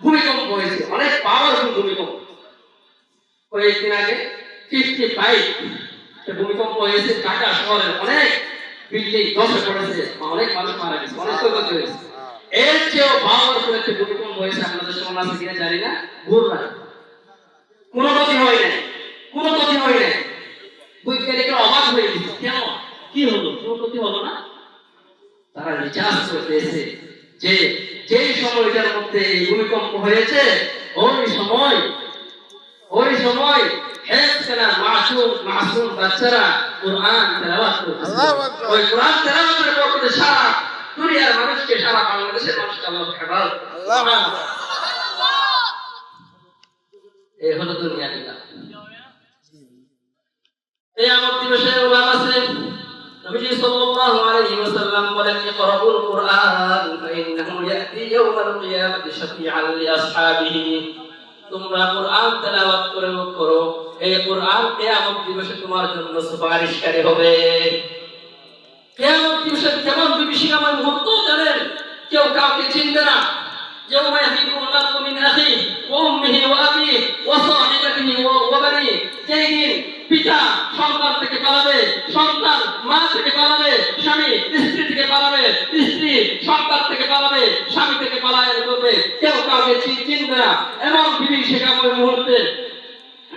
[SPEAKER 1] ভূমিকম্প হয়েছে, অনেক পাওয়ারফুল ভূমিকম্প। কয়েকদিন আগে 55 ভূমিকম্প হয়েছে, ঢাকা শহরের অনেক বিল্ডিং ধসে পড়েছে, অনেক মানুষ মারা গেছে, অনেক ক্ষয়ক্ষতি হয়েছে। এর চেয়েও পাওয়ারফুল একটা ভূমিকম্প হয়েছে, আপনাদের স্মরণ আছে কিনা জানি না, গুজরাট। কোনো ক্ষতি হয় নাই, কোনো ক্ষতি হয় নাই। বৈজ্ঞানিকরা অবাক হয়ে গেছে, কেন, কি হলো, কোনো ক্ষতি হলো না? তারা রিসার্চ করতেছে যে যেই সময়টার মধ্যে এই ভূমিকম্প হয়েছে, ওই সময় হেফজখানা মাসুম বাচ্চারা কোরআন তেলাওয়াত করতেছে। ওই কোরআন তেলাওয়াতের বরকতে সারা দুনিয়ার মানুষকে, সারা বাংলাদেশের মানুষকে আল্লাহ হেফাজত করেন। সুবহানাল্লাহ। এই হলো দুনিয়ার নিলাম। কিয়ামত দিবসে উলামা আছে, নবীজি সাল্লাল্লাহু আলাইহি ওয়াসাল্লাম বলেন, ইকরাউল কুরআন ফাইন্নাহু ইয়াতি ইয়াওমাল কিয়ামাতি শাফিআন লিআসহাবিহি। তোমরা কোরআন তেলাওয়াত করো, এই কোরআন কিয়ামত দিবসে তোমার জন্য সুপারিশকারী হবে। কিয়ামত দিবসে কেমন বিভীষিকাময় মুহূর্ত জানেন? কেউ কাউকে চিনবে না। ইয়াওমা ইয়াফিরুল মার'উ মিন আখিহি ওয়া উম্মিহি ওয়া আবিহি ওয়া সাহিবাতিহি ওয়া বানিহি। যেই দিন পিতা সন্তান থেকে পালাবে, সন্তান মা থেকে পালাবে, স্বামী স্ত্রী থেকে পালাবে, স্ত্রী সন্তান থেকে পালাবে, স্বামী থেকে পলায়ন করবে, কেউ কাউকে চিনবে না। এমন বিভীষিকাময় মুহূর্তে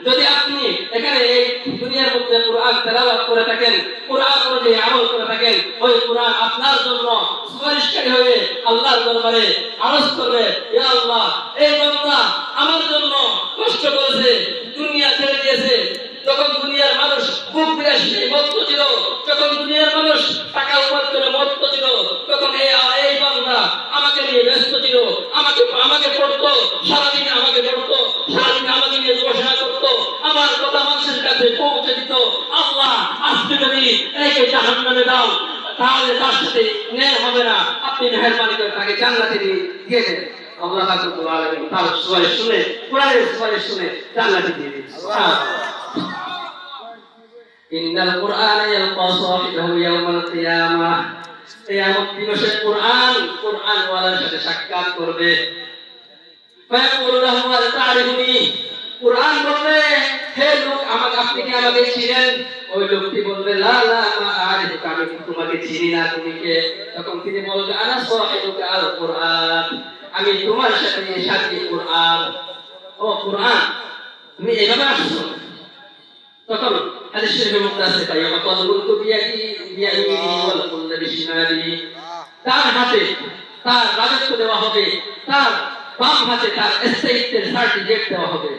[SPEAKER 1] যদি আপনি এখানে এই দুনিয়ার মধ্যে কোরআন তেলাওয়াত করে থাকেন, কোরআন অনুযায়ী আমল করে থাকেন, ওই কোরআন আপনার জন্য সুপারিশকারী হয়ে আল্লাহর দরবারে আরজ করবে, ইয়া আল্লাহ, এই বান্দা আমার জন্য কষ্ট করেছে, দুনিয়া ছেড়ে দিয়েছে। যখন দুনিয়ার মানুষ খুব বিলাসী মত্ত ছিল, যখন দুনিয়ার মানুষ টাকা উপার্জনে মত্ত ছিল, তখন এই বান্দা আমাকে নিয়ে ব্যস্ত ছিল, আমাকে পড়তো, সারাদিন আমাকে পড়তো, সারাদিন আমাকে নিয়ে ঘোষণা করতো, আমার কথা মানুষের কাছে পৌঁছে দিত। আল্লাহ, আজকে যদি একে জাহান্নামে দাও, তাহলে তার সাথে ন্যায় হবে না, আপনি মেহেরবানি করে তাকে জান্নাতে দিয়ে দেন। আল্লাহ রাব্বুল আলামিন তার সুপারিশ শুনে, কোরআনের সুপারিশ শুনে জান্নাতে দিয়ে দিন। ইন্নাল কুরআনা ইয়ালকা সাহিবাহু ইয়াওমাল কিয়ামাহ, কিয়ামত দিবসে কোরআন ওয়ালার সাথে সাক্ষাৎ করবে। ফায়াকুলু লাহু আল তারিফুনি, কোরআন বলবে, হে লোক, আপনি কি আমাকে চিনেন? ওই লোকটি বলবে, লা লা মা আরিফুকা, আমি তোমাকে চিনি না, তুমি কে? তখন তিনি বলবে, আনা সাহিবুকা আল কুরআন, আমি তোমার সাথে কোরআন। ও কোরআন, তুমি এভাবে আসছো? তখন হাদিস শরীফের মধ্যে আছে, তাইয়ামা তালবুতু বিয়ামিনি ওয়াল কুল্লু বিশিমালি, তার হাতে তার রাজত্ব দেওয়া হবে, তার বাম হাতে তার এস্টেটের সার্টিফিকেট দেওয়া হবে।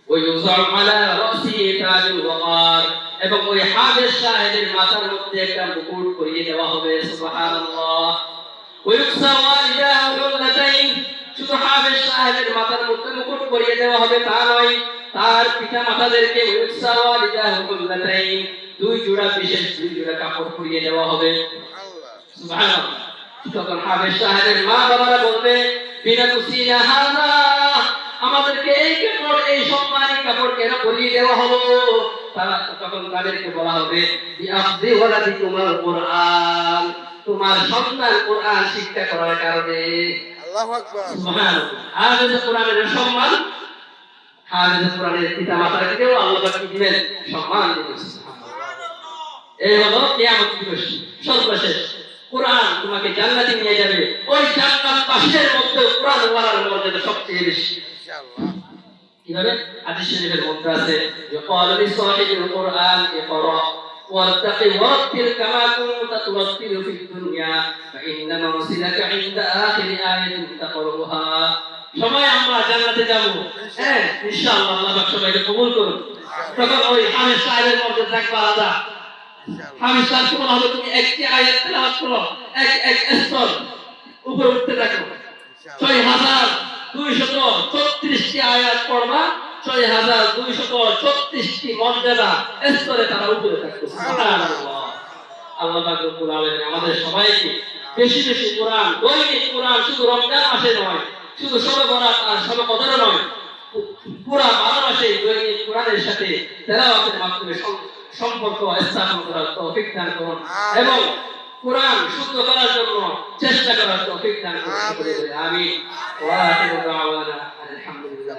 [SPEAKER 1] ওই ইউজাউ আলা রাসি তাজুল ওয়াকার, এবং ওই হাফেজ সাহেবের মাথার মধ্যে একটা মুকুট পরিয়ে দেওয়া হবে। সুবহানাল্লাহ। ওয়ুকসা ওয়ালিদাহু কুল্লাতাইন, শুধু হাফেজ সাহেবের মাথার মধ্যে মুকুট পরিয়ে দেওয়া হবে তা নয়, তার পিতা মাতাদেরকে ওয়ুকসা ওয়ালিদাহু কুল্লাতাইন, দুই জোড়া কাপড় পরিয়ে দেওয়া হবে। সুবহানাল্লাহ। তখন হাফেজ সাহেবের মা বাবারা বলবে, বিনা কুসিনা হাযা, আমাদেরকে এই সম্মানী কাপড় কেন পরিয়ে দেওয়া হলো? তখন তাদেরকে বলা হবে, বিআখযি ওয়ালাদিকুমাল কুরআন, তোমার সন্তান কোরআন শিক্ষা করার কারণে। আল্লাহু আকবার, সুবহানাল্লাহ। হাফেজ কোরআনের সম্মান, হাফেজ কোরআনের পিতা মাতাকেও আল্লাহ পাক কি দিবেন? সম্মান দিবেন। এই হলো কিয়ামত দিবস, সর্বশেষ। কোরআন তোমাকে জান্নাতে নিয়ে যাবে, ওই জান্নাতবাসীদের মধ্যে কোরআন ওয়ালার মর্যাদা সবচেয়ে বেশি। ইনশাআল্লাহ। কিভাবে? হাদিস শরীফের মধ্যে আছে যে ক্বালা লিসাহিবিল কুরআন ইকরা ওয়াত্তাকি ওয়ারাত্তিল কামা কুনতা তুরাত্তিলু ফিদ দুনিয়া ফাইন্না মানসিলাকা ইনদা আখিরি আয়াতিন তাকরাউহা। সময় আমরা জান্নাতে যাব, হ্যাঁ ইনশাআল্লাহ, আল্লাহ পাক সবাইকে কবুল করুন। তখন ওই হাফেজ সাহেবের মর্যাদা থাকবে আলাদা। হাফেজ সাহেব কোন হবে, তুমি একটি আয়াত তেলাওয়াত করো, এক স্তর উপরে উঠতে থাকো, ৬,২৩৬টি আয়াত পড়বা, ৬,২৩৬টি মর্যাদা স্তরে তারা উপরে থাকবে। সুবহানাল্লাহ। আল্লাহ পাক রব্বুল আলামিন আমাদের সবাইকে বেশি বেশি কোরআন, দৈনিক কোরআন, শুধু রমজান মাসে নয়, শুধু শবে বরাত আর শবে কদরে নয়, পুরা 12 মাসে দৈনিক কোরআনের সাথে তেলাওয়াতের মাধ্যমে সম্পর্ক স্থাপন করার তৌফিক দান করুন, এবং কোরআন শুদ্ধ করার জন্য চেষ্টা করার তৌফিক দান করুন। আমিন। ওয়া আখিরু দাওয়ানা আলহামদুলিল্লাহ।